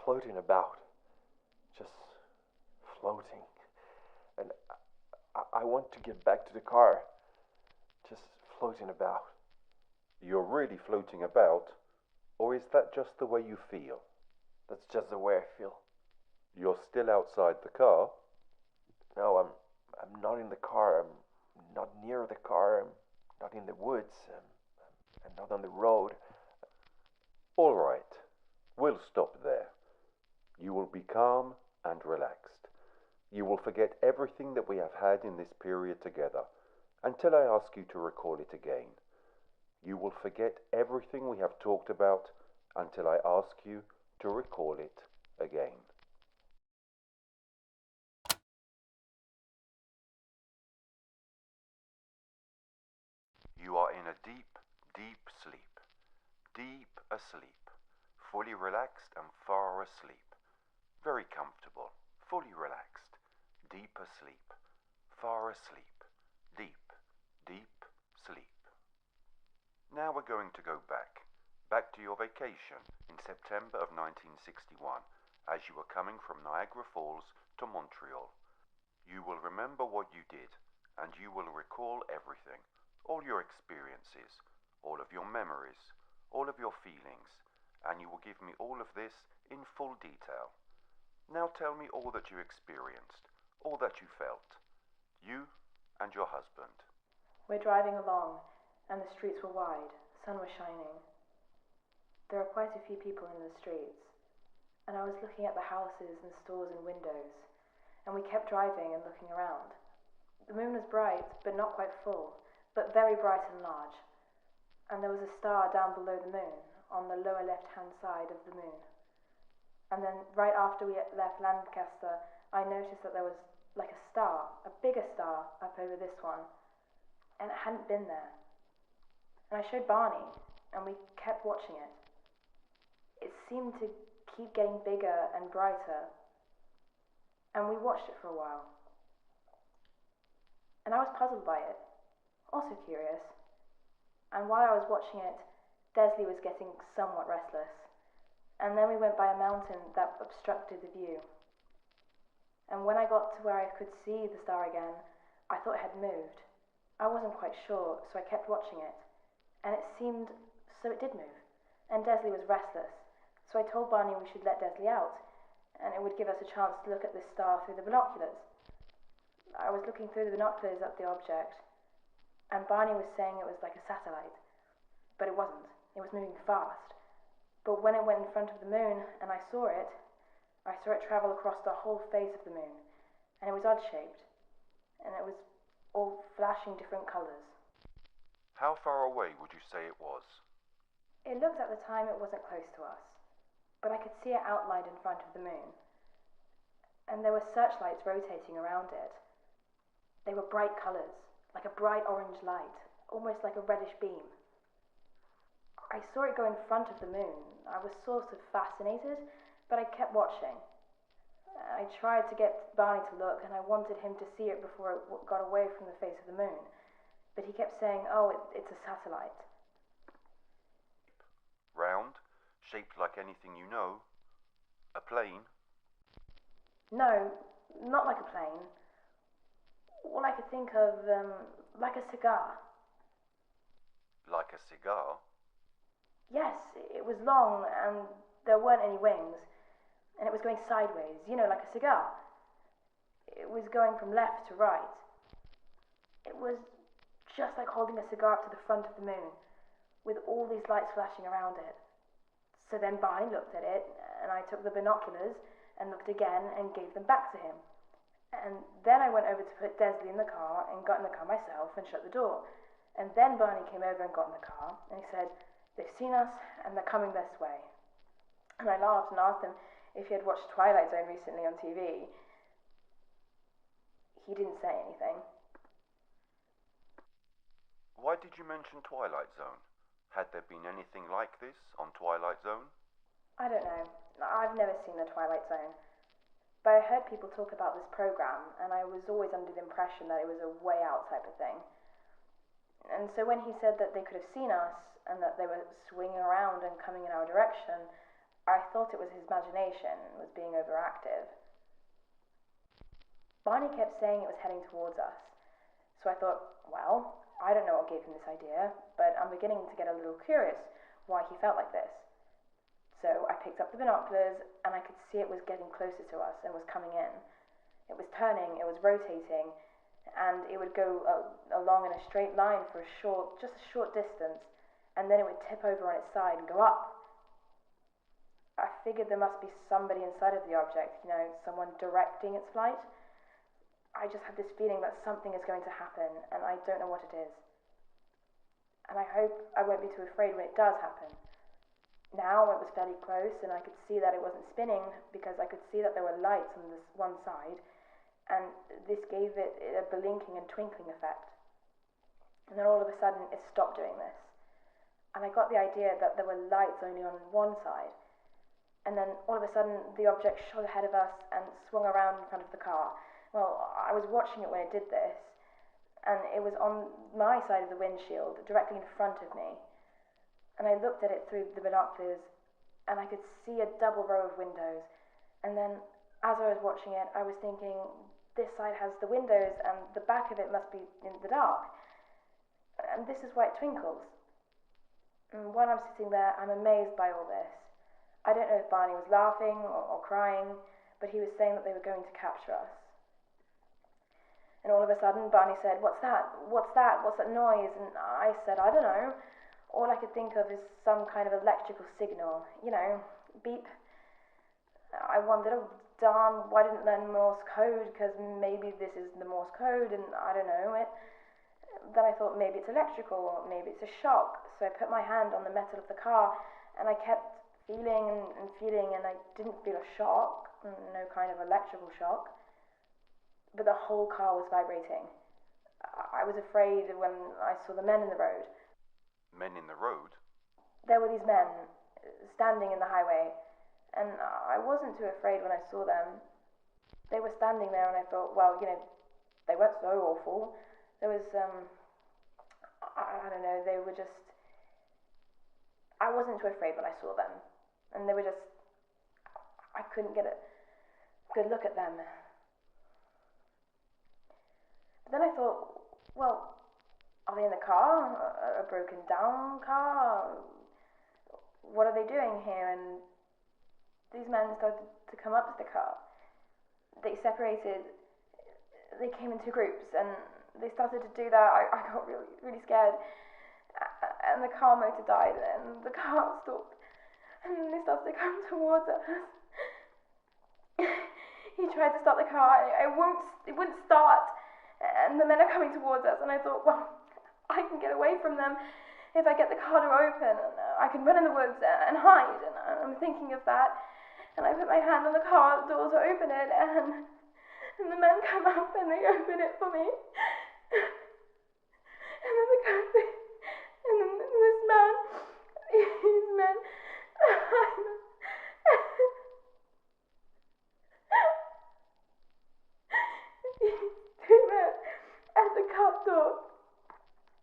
Speaker 2: Floating about. Just floating. And I want to get back to the car. Just floating about.
Speaker 1: You're really floating about? Or is that just the way you feel?
Speaker 2: That's just the way I feel.
Speaker 1: You're still outside the car?
Speaker 2: No, I'm not in the car. I'm not near the car. I'm not in the woods. I'm not on the road.
Speaker 1: All right. We'll stop there. You will be calm and relaxed. You will forget everything that we have had in this period together until I ask you to recall it again. You will forget everything we have talked about until I ask you to recall it again. You are in a deep, deep sleep. Deep asleep. Fully relaxed and far asleep. Very comfortable. Fully relaxed. Deep asleep. Far asleep. Deep, deep sleep. Now we're going to go back to your vacation in September of 1961, as you were coming from Niagara Falls to Montreal. You will remember what you did, and you will recall everything, all your experiences, all of your memories, all of your feelings, and you will give me all of this in full detail. Now tell me all that you experienced, all that you felt, you and your husband.
Speaker 3: We're driving along, and the streets were wide, the sun was shining. There are quite a few people in the streets, and I was looking at the houses and stores and windows, and we kept driving and looking around. The moon was bright, but not quite full, but very bright and large, and there was a star down below the moon, on the lower left-hand side of the moon. And then, right after we left Lancaster, I noticed that there was like a star, a bigger star, up over this one, and it hadn't been there. And I showed Barney, and we kept watching it. It seemed to keep getting bigger and brighter, and we watched it for a while. And I was puzzled by it, also curious. And while I was watching it, Desley was getting somewhat restless. And then we went by a mountain that obstructed the view. And when I got to where I could see the star again, I thought it had moved. I wasn't quite sure, so I kept watching it. And it seemed, so it did move. And Desley was restless. So I told Barney we should let Desley out, and it would give us a chance to look at this star through the binoculars. I was looking through the binoculars at the object, and Barney was saying it was like a satellite. But it wasn't. It was moving fast. But when it went in front of the moon, and I saw it travel across the whole face of the moon, and it was odd-shaped, and it was all flashing different colours.
Speaker 1: How far away would you say it was?
Speaker 3: It looked at the time it wasn't close to us, but I could see it outlined in front of the moon, and there were searchlights rotating around it. They were bright colours, like a bright orange light, almost like a reddish beam. I saw it go in front of the moon. I was sort of fascinated, but I kept watching. I tried to get Barney to look, and I wanted him to see it before it got away from the face of the moon. But he kept saying, oh, it's a satellite.
Speaker 1: Round? Shaped like anything you know? A plane?
Speaker 3: No, not like a plane. All I could think of, like a cigar.
Speaker 1: Like a cigar?
Speaker 3: Yes, it was long, and there weren't any wings, and it was going sideways, like a cigar. It was going from left to right. It was just like holding a cigar up to the front of the moon, with all these lights flashing around it. So then Barney looked at it, and I took the binoculars and looked again and gave them back to him. And then I went over to put Desley in the car and got in the car myself and shut the door. And then Barney came over and got in the car, and he said, "They've seen us and they're coming this way." And I laughed and asked him if he had watched Twilight Zone recently on TV. He didn't say anything.
Speaker 1: Why did you mention Twilight Zone? Had there been anything like this on Twilight Zone?
Speaker 3: I don't know. I've never seen the Twilight Zone. But I heard people talk about this program, and I was always under the impression that it was a way out type of thing. And so when he said that they could have seen us, and that they were swinging around and coming in our direction, I thought it was his imagination was being overactive. Barney kept saying it was heading towards us. So I thought, well, I don't know what gave him this idea, but I'm beginning to get a little curious why he felt like this. So I picked up the binoculars, and I could see it was getting closer to us and was coming in. It was turning, it was rotating, and it would go along in a straight line for just a short distance, and then it would tip over on its side and go up. I figured there must be somebody inside of the object, someone directing its flight. I just had this feeling that something is going to happen, and I don't know what it is. And I hope I won't be too afraid when it does happen. Now it was fairly close, and I could see that it wasn't spinning, because I could see that there were lights on this one side, and this gave it a blinking and twinkling effect. And then all of a sudden it stopped doing this. And I got the idea that there were lights only on one side. And then all of a sudden the object shot ahead of us and swung around in front of the car. Well, I was watching it when it did this, and it was on my side of the windshield, directly in front of me. And I looked at it through the binoculars, and I could see a double row of windows. And then, as I was watching it, I was thinking, this side has the windows, and the back of it must be in the dark. And this is why it twinkles. And while I'm sitting there, I'm amazed by all this. I don't know if Barney was laughing or crying, but he was saying that they were going to capture us. And all of a sudden, Barney said, "What's that? What's that? What's that noise?" And I said, "I don't know. All I could think of is some kind of electrical signal. Beep." I wondered, oh darn, why didn't learn Morse code? Because maybe this is the Morse code, and I don't know it. Then I thought maybe it's electrical, or maybe it's a shock. So I put my hand on the metal of the car, and I kept feeling and feeling, and I didn't feel a shock, no kind of electrical shock. But the whole car was vibrating. I was afraid when I saw the men in the road.
Speaker 1: Men in the road?
Speaker 3: There were these men standing in the highway, and I wasn't too afraid when I saw them. They were standing there, and I thought, well, they weren't so awful. There was, I don't know, they were just, I wasn't too afraid when I saw them. And they were just, I couldn't get a good look at them. But then I thought, well, are they in the car? A broken down car? What are they doing here? And these men started to come up to the car. They separated, they came into groups, and they started to do that. I got really, really scared. And the car motor died, and the car stopped. And they started to come towards us. He tried to start the car, it wouldn't start. And the men are coming towards us, and I thought, well, I can get away from them if I get the car door open, and I can run in the woods and hide, and I'm thinking of that. And I put my hand on the car door to open it, and the men come up and they open it for me. And then this man, these men, two men at the car door,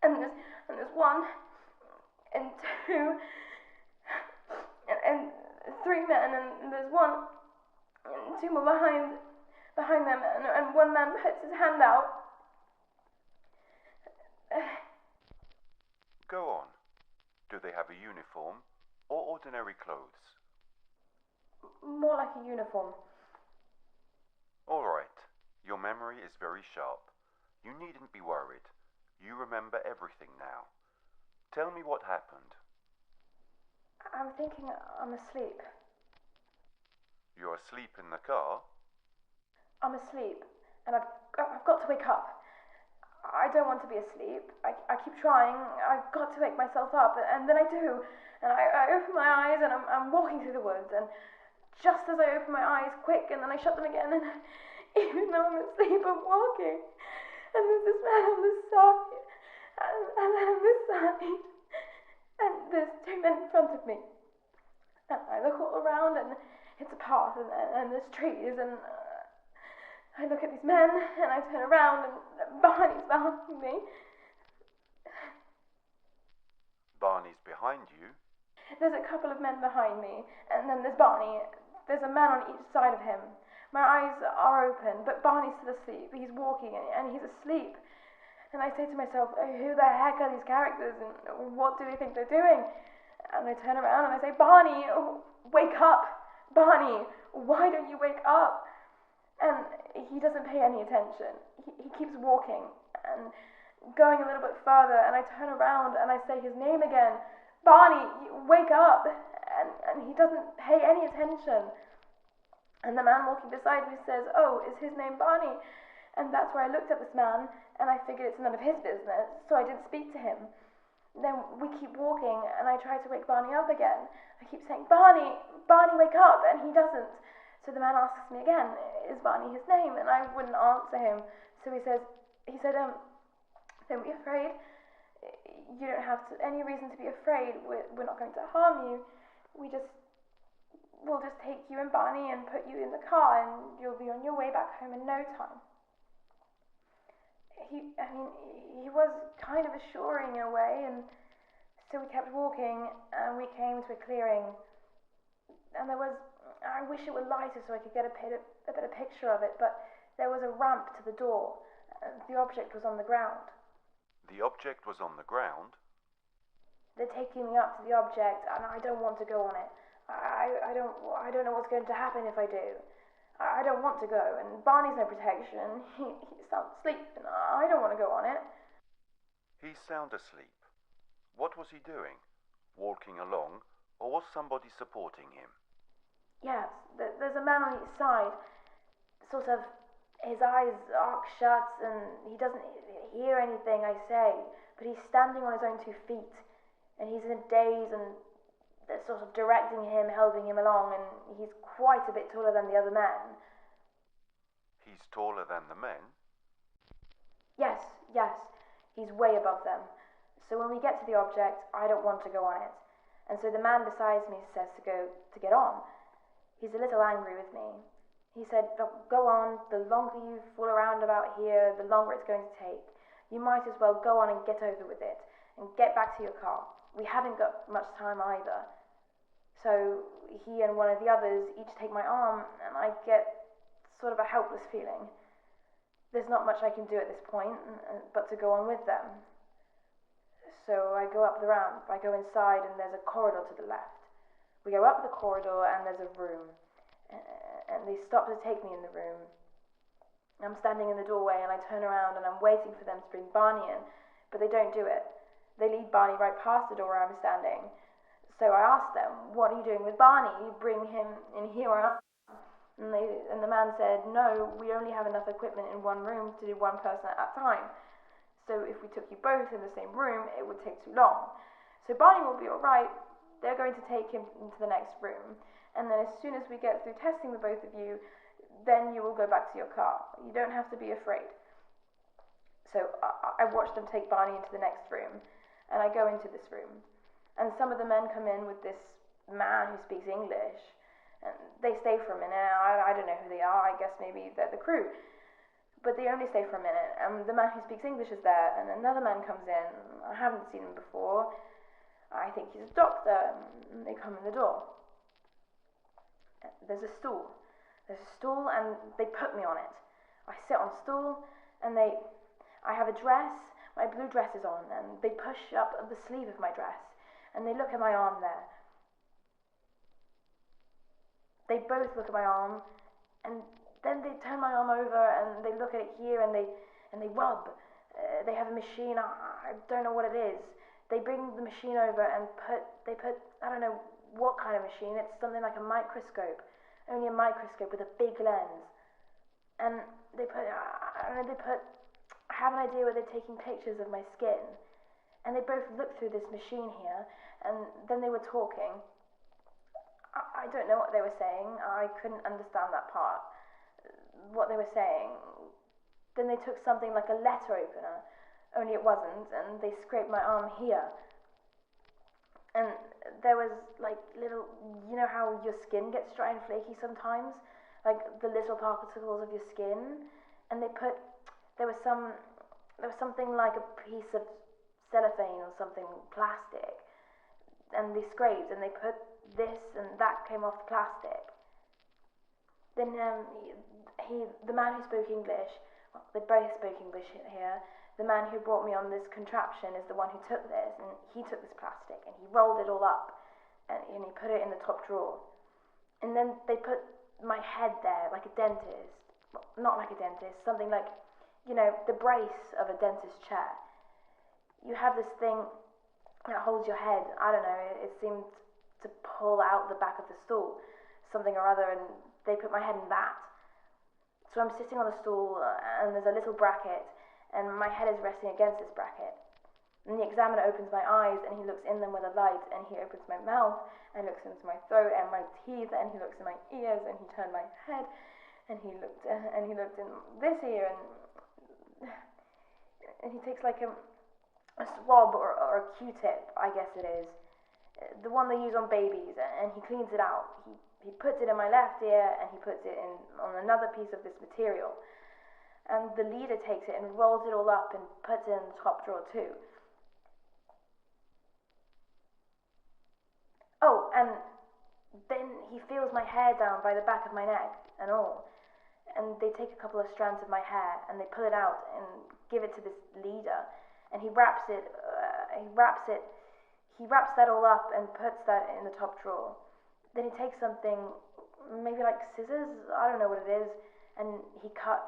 Speaker 3: and there's one, and two, and three men, and there's one, and two more behind them, and one man puts his hand out.
Speaker 1: Go on. Do they have a uniform or ordinary clothes?
Speaker 3: More like a uniform.
Speaker 1: All right. Your memory is very sharp. You needn't be worried. You remember everything now. Tell me what happened.
Speaker 3: I'm thinking I'm asleep.
Speaker 1: You're asleep in the car?
Speaker 3: I'm asleep, and I've got to wake up. I don't want to be asleep. I keep trying. I've got to wake myself up, and then I do. And I open my eyes, and I'm walking through the woods, and just as I open my eyes, quick, and then I shut them again, and even though I'm asleep, I'm walking. And there's this man on this side, and then on this side, and there's two men in front of me. And I look all around, and it's a path, and there's trees, and I look at these men, and I turn around, and Barney's behind me.
Speaker 1: Barney's behind you?
Speaker 3: There's a couple of men behind me, and then there's Barney. There's a man on each side of him. My eyes are open, but Barney's still asleep. He's walking, and he's asleep. And I say to myself, who the heck are these characters, and what do they think they're doing? And I turn around, and I say, Barney, wake up! Barney, why don't you wake up? And he doesn't pay any attention. He keeps walking and going a little bit further, and I turn around and I say his name again, Barney, wake up! And he doesn't pay any attention. And the man walking beside me says, oh, is his name Barney? And that's where I looked at this man, and I figured it's none of his business, so I didn't speak to him. Then we keep walking, and I try to wake Barney up again. I keep saying, Barney, wake up, and he doesn't. So the man asks me again, is Barney his name? And I wouldn't answer him. So he said, don't be afraid. You don't have any reason to be afraid. We're not going to harm you. We'll just take you and Barney and put you in the car, and you'll be on your way back home in no time. He was kind of assuring in a way, and so we kept walking, and we came to a clearing, and I wish it were lighter so I could get a better picture of it, but there was a ramp to the door. The object was on the ground.
Speaker 1: The object was on the ground?
Speaker 3: They're taking me up to the object, and I don't want to go on it. I don't know what's going to happen if I do. I don't want to go, and Barney's no protection. He's sound asleep, and I don't want to go on it.
Speaker 1: He's sound asleep. What was he doing? Walking along, or was somebody supporting him?
Speaker 3: Yes, there's a man on each side. Sort of, his eyes arc shut, and he doesn't hear anything I say, but he's standing on his own 2 feet, and he's in a daze, and they're sort of directing him, helping him along, and he's quite a bit taller than the other men.
Speaker 1: He's taller than the men?
Speaker 3: Yes, he's way above them. So when we get to the object, I don't want to go on it, and so the man beside me says to get on. He's a little angry with me. He said, go on, the longer you fool around about here, the longer it's going to take. You might as well go on and get over with it, and get back to your car. We haven't got much time either. So he and one of the others each take my arm, and I get sort of a helpless feeling. There's not much I can do at this point, but to go on with them. So I go up the ramp, I go inside, and there's a corridor to the left. We go up the corridor, and there's a room, and they stop to take me in the room. I'm standing in the doorway, and I turn around, and I'm waiting for them to bring Barney in, but they don't do it. They lead Barney right past the door where I'm standing. So I asked them, what are you doing with Barney? You bring him in here or not? And the man said, no, we only have enough equipment in one room to do one person at a time. So if we took you both in the same room, it would take too long. So Barney will be all right. They're going to take him into the next room. And then as soon as we get through testing the both of you, then you will go back to your car. You don't have to be afraid. So I watched them take Barney into the next room. And I go into this room, and some of the men come in with this man who speaks English, and they stay for a minute. I don't know who they are. I guess maybe they're the crew, but they only stay for a minute, and the man who speaks English is there, and another man comes in. I haven't seen him before. I think he's a doctor, and they come in the door. There's a stool, and they put me on it. I sit on a stool, and I have a dress. My blue dress is on, and they push up the sleeve of my dress, and they look at my arm there. They both look at my arm, and then they turn my arm over, and they look at it here, and they rub, They have a machine, I don't know what it is. They bring the machine over and they put, I don't know what kind of machine, it's something like a microscope, only a microscope with a big lens. And they put, I have an idea where they're taking pictures of my skin. And they both looked through this machine here, and then they were talking. I don't know what they were saying, I couldn't understand that part, what they were saying. Then they took something like a letter opener, only it wasn't, and they scraped my arm here. And there was like little, you know how your skin gets dry and flaky sometimes? Like the little particles of your skin? And there was something like a piece of cellophane or something, plastic. And they scraped and they put this and that came off the plastic. Then the man who spoke English, well, they both spoke English here. The man who brought me on this contraption is the one who took this, and he took this plastic and he rolled it all up and he put it in the top drawer. And then they put my head there like a dentist, well, not like a dentist, something like, you know, the brace of a dentist chair. You have this thing that holds your head, I don't know, it seemed to pull out the back of the stool, something or other, and they put my head in that. So I'm sitting on the stool and there's a little bracket and my head is resting against this bracket. And the examiner opens my eyes and he looks in them with a light, and he opens my mouth and looks into my throat and my teeth, and he looks in my ears and he turned my head and he looked in this ear, and he takes like a swab or a Q-tip, I guess it is, the one they use on babies, and he cleans it out. He puts it in my left ear and he puts it in on another piece of this material. And the leader takes it and rolls it all up and puts it in the top drawer too. Oh, and then he feels my hair down by the back of my neck and all. And they take a couple of strands of my hair and they pull it out and give it to this leader. And he wraps that all up and puts that in the top drawer. Then he takes something, maybe like scissors, I don't know what it is, and they cut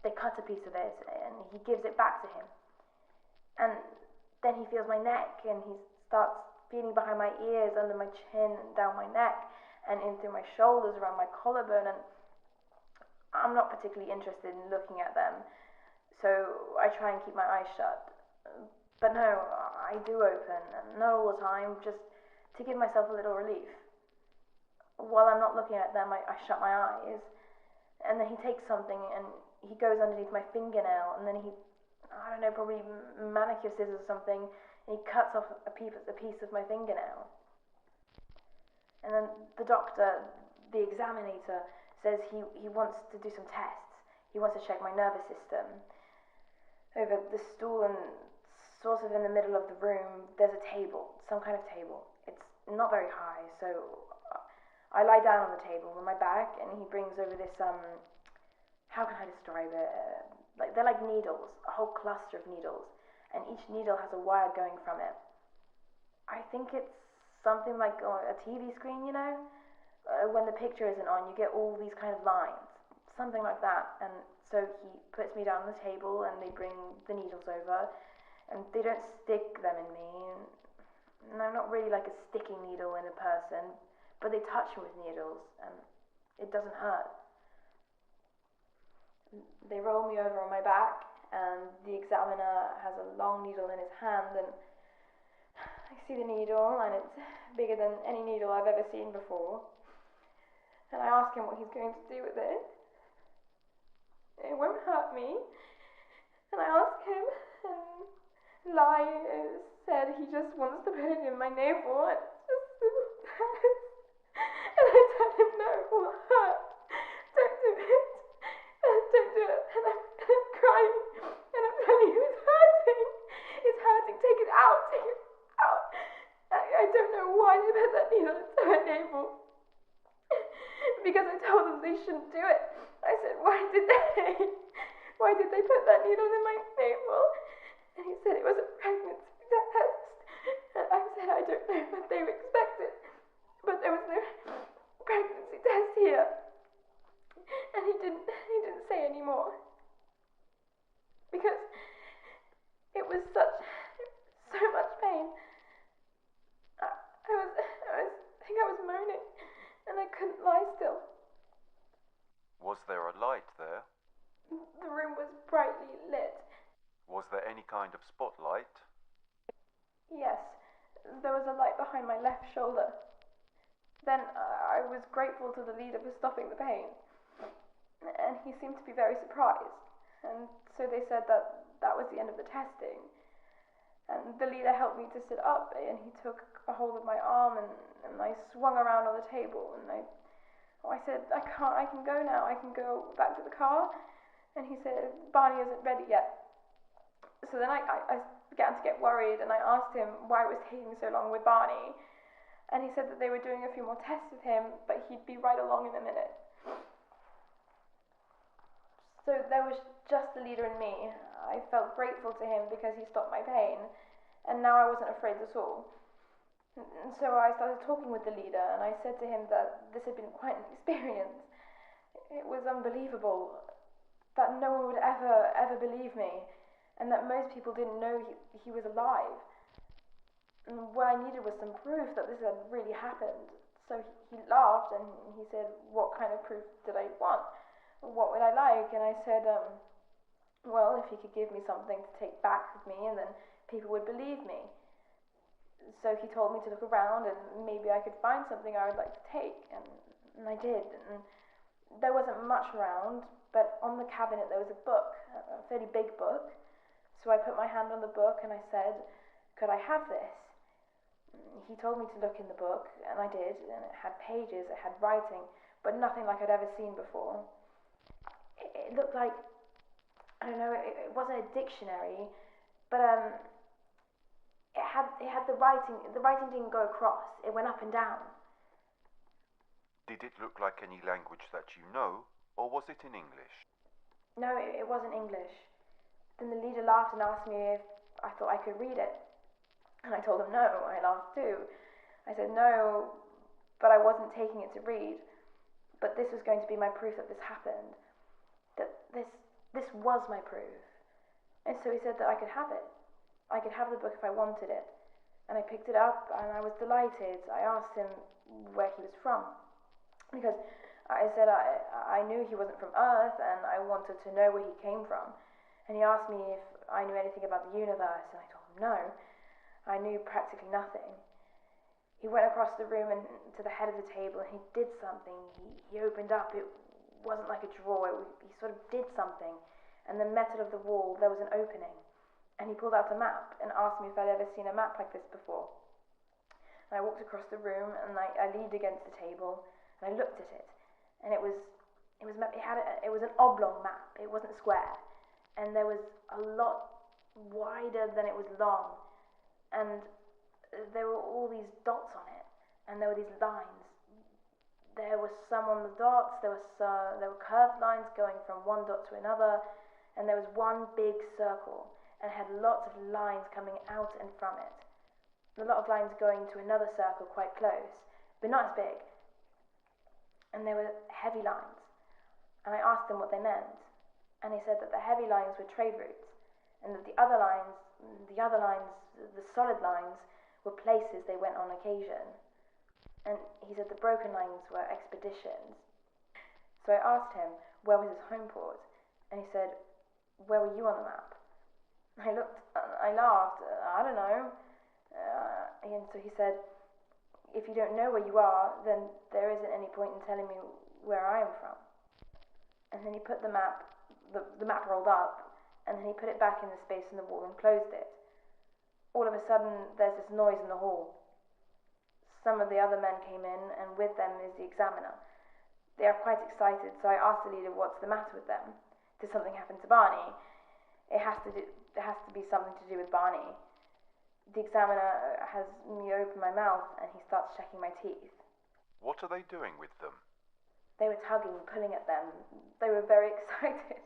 Speaker 3: a piece of it and he gives it back to him. And then he feels my neck and he starts feeling behind my ears, under my chin and down my neck and in through my shoulders, around my collarbone, and I'm not particularly interested in looking at them, so I try and keep my eyes shut. But no, I do open, not all the time, just to give myself a little relief. While I'm not looking at them, I shut my eyes, and then he takes something and he goes underneath my fingernail, and then he, I don't know, probably manicure scissors or something, and he cuts off a piece of my fingernail. And then the doctor, the examinator, says he wants to do some tests. He wants to check my nervous system. Over the stool, and sort of in the middle of the room, there's a table, some kind of table. It's not very high, so I lie down on the table on my back, and he brings over this, how can I describe it? They're like needles, a whole cluster of needles, and each needle has a wire going from it. I think it's something like a TV screen, you know? When the picture isn't on, you get all these kind of lines, something like that. And so he puts me down on the table, and they bring the needles over, and they don't stick them in me. No, not really like a sticking needle in a person, but they touch me with needles, and it doesn't hurt. They roll me over on my back, and the examiner has a long needle in his hand, and I see the needle, and it's bigger than any needle I've ever seen before. And I ask him what he's going to do with it. It won't hurt me. And I ask him, and Lai said he just wants to put it in my navel, and it's just and I tell him, no, it will hurt. Don't do it. Don't do it. And I'm crying, and I'm telling him it's hurting. It's hurting. Take it out. Take it out. I don't know why they put that needle into my navel. Because I told them they shouldn't do it. I said, why did they put that needle in my navel? And he said it was a pregnancy test. And I said, I don't know what they expected, but there was no pregnancy test here. And he didn't say any more. Because couldn't lie still.
Speaker 1: Was there a light there?
Speaker 3: The room was brightly lit.
Speaker 1: Was there any kind of spotlight?
Speaker 3: Yes, there was a light behind my left shoulder. Then I was grateful to the leader for stopping the pain, and he seemed to be very surprised, and so they said that that was the end of the testing. And the leader helped me to sit up, and he took a hold of my arm, and I swung around on the table, and I said, I can go now, I can go back to the car. And he said, Barney isn't ready yet. So then I began to get worried, and I asked him why it was taking so long with Barney. And he said that they were doing a few more tests with him, but he'd be right along in a minute. So there was just the leader and me. I felt grateful to him because he stopped my pain, and now I wasn't afraid at all. And so I started talking with the leader, and I said to him that this had been quite an experience. It was unbelievable, that no one would ever believe me, and that most people didn't know he was alive. And what I needed was some proof that this had really happened. So he laughed, and he said, what kind of proof did I want? What would I like? And I said, well, if you could give me something to take back with me, and then people would believe me. So he told me to look around, and maybe I could find something I would like to take, and I did. And there wasn't much around, but on the cabinet there was a book, a fairly big book. So I put my hand on the book, and I said, could I have this? He told me to look in the book, and I did, and it had pages, it had writing, but nothing like I'd ever seen before. It looked like, I don't know, it wasn't a dictionary, but it had the writing didn't go across, it went up and down.
Speaker 1: Did it look like any language that you know, or was it in English?
Speaker 3: No, it wasn't English. Then the leader laughed and asked me if I thought I could read it. And I told him no, I laughed too. I said no, but I wasn't taking it to read. But this was going to be my proof that this happened. That this was my proof. And so he said that I could have it. I could have the book if I wanted it. And I picked it up, and I was delighted. I asked him where he was from, because I said I knew he wasn't from Earth, and I wanted to know where he came from. And he asked me if I knew anything about the universe, and I told him no. I knew practically nothing. He went across the room and to the head of the table, and he did something. He opened up. It wasn't like a drawer. He sort of did something. And the metal of the wall, there was an opening. And he pulled out a map and asked me if I'd ever seen a map like this before. And I walked across the room, and I leaned against the table, and I looked at it. And it was an oblong map. It wasn't square. And there was a lot wider than it was long. And there were all these dots on it, and there were these lines. There were some on the dots, there were curved lines going from one dot to another, and there was one big circle, and it had lots of lines coming out and from it. A lot of lines going to another circle quite close, but not as big. And there were heavy lines, and I asked them what they meant, and they said that the heavy lines were trade routes, and that the solid lines, were places they went on occasion. And he said the broken lines were expeditions. So I asked him where was his home port, and he said, where were you on the map? I laughed, I don't know. And so he said, if you don't know where you are, then there isn't any point in telling me where I am from. And then he put the map rolled up, and then he put it back in the space in the wall and closed it. All of a sudden, there's this noise in the hall. Some of the other men came in, and with them is the examiner. They are quite excited, so I asked the leader what's the matter with them. Did something happen to Barney? It has to be something to do with Barney. The examiner has me open my mouth, and he starts checking my teeth.
Speaker 1: What are they doing with them?
Speaker 3: They were tugging, pulling at them. They were very excited.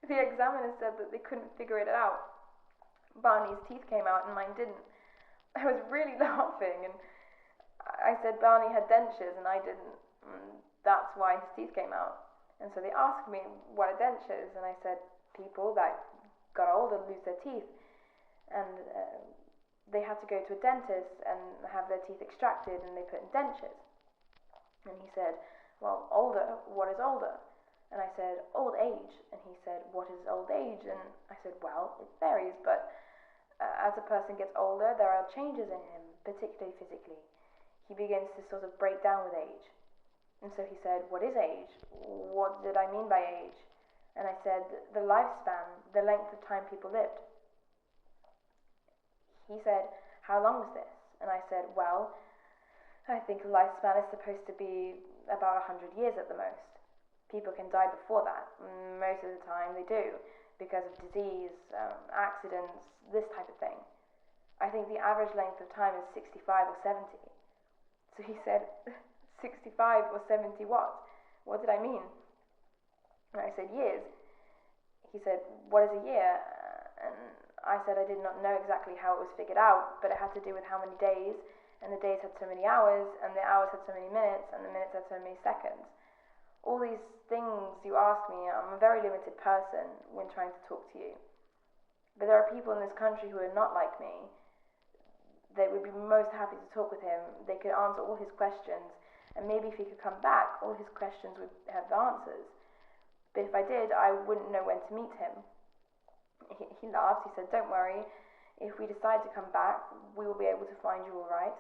Speaker 3: The examiner said that they couldn't figure it out. Barney's teeth came out and mine didn't. I was really laughing, and I said Barney had dentures and I didn't. That's why his teeth came out. And so they asked me what are dentures, and I said people that got older lose their teeth. And they had to go to a dentist and have their teeth extracted, and they put in dentures. And he said, well, older, what is older? And I said, old age. And he said, what is old age? And I said, well, it varies, but as a person gets older, there are changes in him, particularly physically. He begins to sort of break down with age. And so he said, what is age? What did I mean by age? And I said, the lifespan, the length of time people lived. He said, how long was this? And I said, well, I think a lifespan is supposed to be about 100 years at the most. People can die before that. Most of the time they do, because of disease, accidents, this type of thing. I think the average length of time is 65 or 70. So he said, 65 or 70 what? What did I mean? And I said, years. He said, what is a year? And I said I did not know exactly how it was figured out, but it had to do with how many days, and the days had so many hours, and the hours had so many minutes, and the minutes had so many seconds. All these things you ask me, I'm a very limited person when trying to talk to you. But there are people in this country who are not like me. They would be most happy to talk with him. They could answer all his questions, and maybe if he could come back, all his questions would have answers. But if I did, I wouldn't know when to meet him. He laughed. He said, don't worry. If we decide to come back, we will be able to find you all right.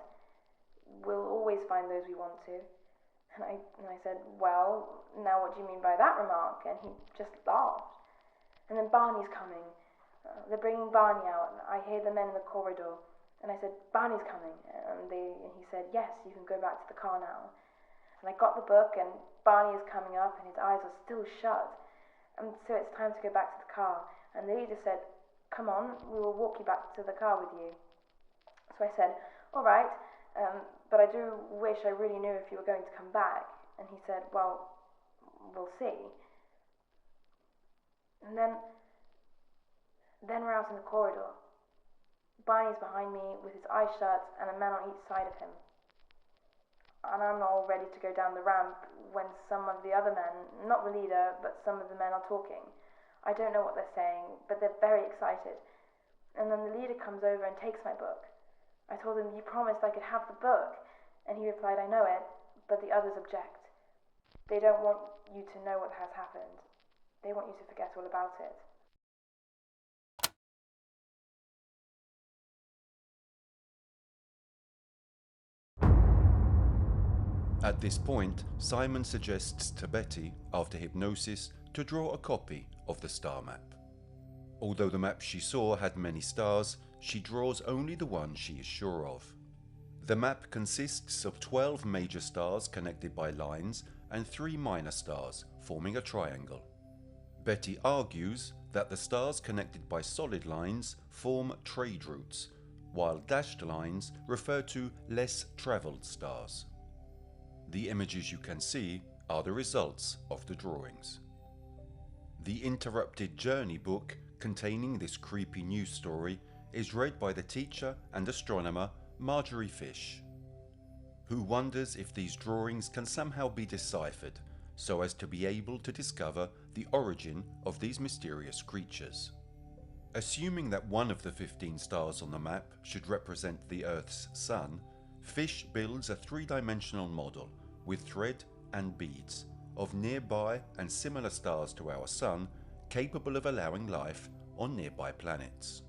Speaker 3: We'll always find those we want to. And I said, well, now what do you mean by that remark? And he just laughed. And then Barney's coming. They're bringing Barney out. I hear the men in the corridor. And I said, Barney's coming. And he said, yes, you can go back to the car now. And I got the book, and Barney is coming up, and his eyes are still shut. And so it's time to go back to the car. And the leader said, come on, we will walk you back to the car with you. So I said, all right, but I do wish I really knew if you were going to come back. And he said, well, we'll see. And then we're out in the corridor. Barney's behind me with his eyes shut and a man on each side of him. And I'm all ready to go down the ramp when some of the other men, not the leader, but some of the men are talking. I don't know what they're saying, but they're very excited. And then the leader comes over and takes my book. I told him, you promised I could have the book. And he replied, I know it, but the others object. They don't want you to know what has happened. They want you to forget all about it.
Speaker 1: At this point, Simon suggests to Betty, after hypnosis, to draw a copy of the star map. Although the map she saw had many stars, she draws only the one she is sure of. The map consists of 12 major stars connected by lines and 3 minor stars forming a triangle. Betty argues that the stars connected by solid lines form trade routes, while dashed lines refer to less travelled stars. The images you can see are the results of the drawings. The interrupted journey book containing this creepy news story is read by the teacher and astronomer Marjorie Fish, who wonders if these drawings can somehow be deciphered so as to be able to discover the origin of these mysterious creatures. Assuming that one of the 15 stars on the map should represent the Earth's sun, Fish builds a 3-dimensional model with thread and beads of nearby and similar stars to our sun capable of allowing life on nearby planets.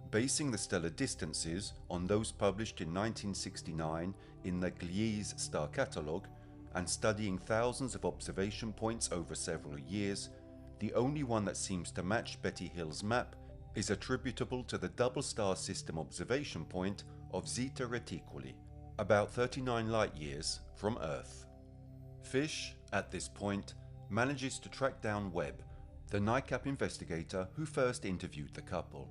Speaker 1: Basing the stellar distances on those published in 1969 in the Gliese star catalogue and studying thousands of observation points over several years, the only one that seems to match Betty Hill's map is attributable to the double star system observation point of Zeta Reticuli, about 39 light-years from Earth. Fish, at this point, manages to track down Webb, the NICAP investigator who first interviewed the couple.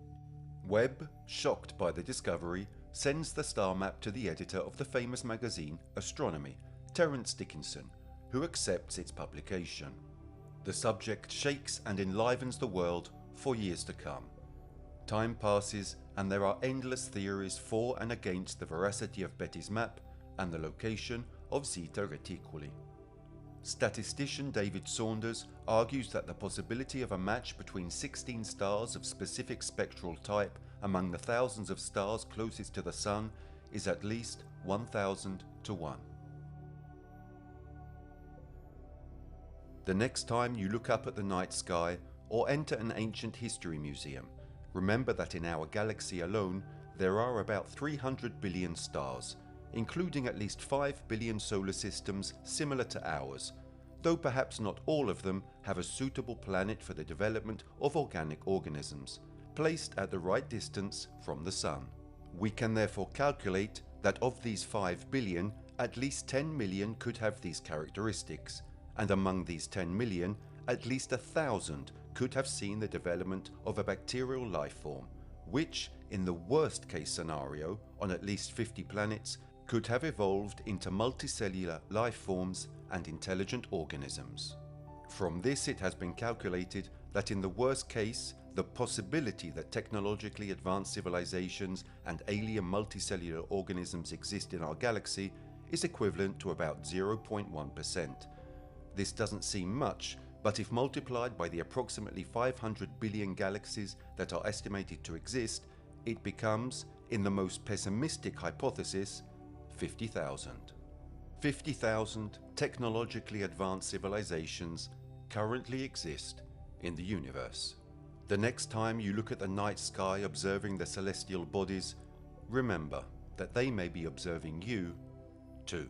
Speaker 1: Webb, shocked by the discovery, sends the star map to the editor of the famous magazine Astronomy, Terence Dickinson, who accepts its publication. The subject shakes and enlivens the world for years to come. Time passes and there are endless theories for and against the veracity of Betty's map and the location of Zeta Reticuli. Statistician David Saunders argues that the possibility of a match between 16 stars of specific spectral type among the thousands of stars closest to the Sun is at least 1,000 to 1. The next time you look up at the night sky or enter an ancient history museum, remember that in our galaxy alone there are about 300 billion stars, including at least 5 billion solar systems similar to ours, though perhaps not all of them have a suitable planet for the development of organic organisms, placed at the right distance from the Sun. We can therefore calculate that of these 5 billion, at least 10 million could have these characteristics, and among these 10 million, at least 1,000 could have seen the development of a bacterial life form, which, in the worst case scenario, on at least 50 planets, could have evolved into multicellular life forms and intelligent organisms. From this it has been calculated that in the worst case, the possibility that technologically advanced civilizations and alien multicellular organisms exist in our galaxy is equivalent to about 0.1%. This doesn't seem much, but if multiplied by the approximately 500 billion galaxies that are estimated to exist, it becomes, in the most pessimistic hypothesis, 50,000. 50,000 technologically advanced civilizations currently exist in the universe. The next time you look at the night sky observing the celestial bodies, remember that they may be observing you too.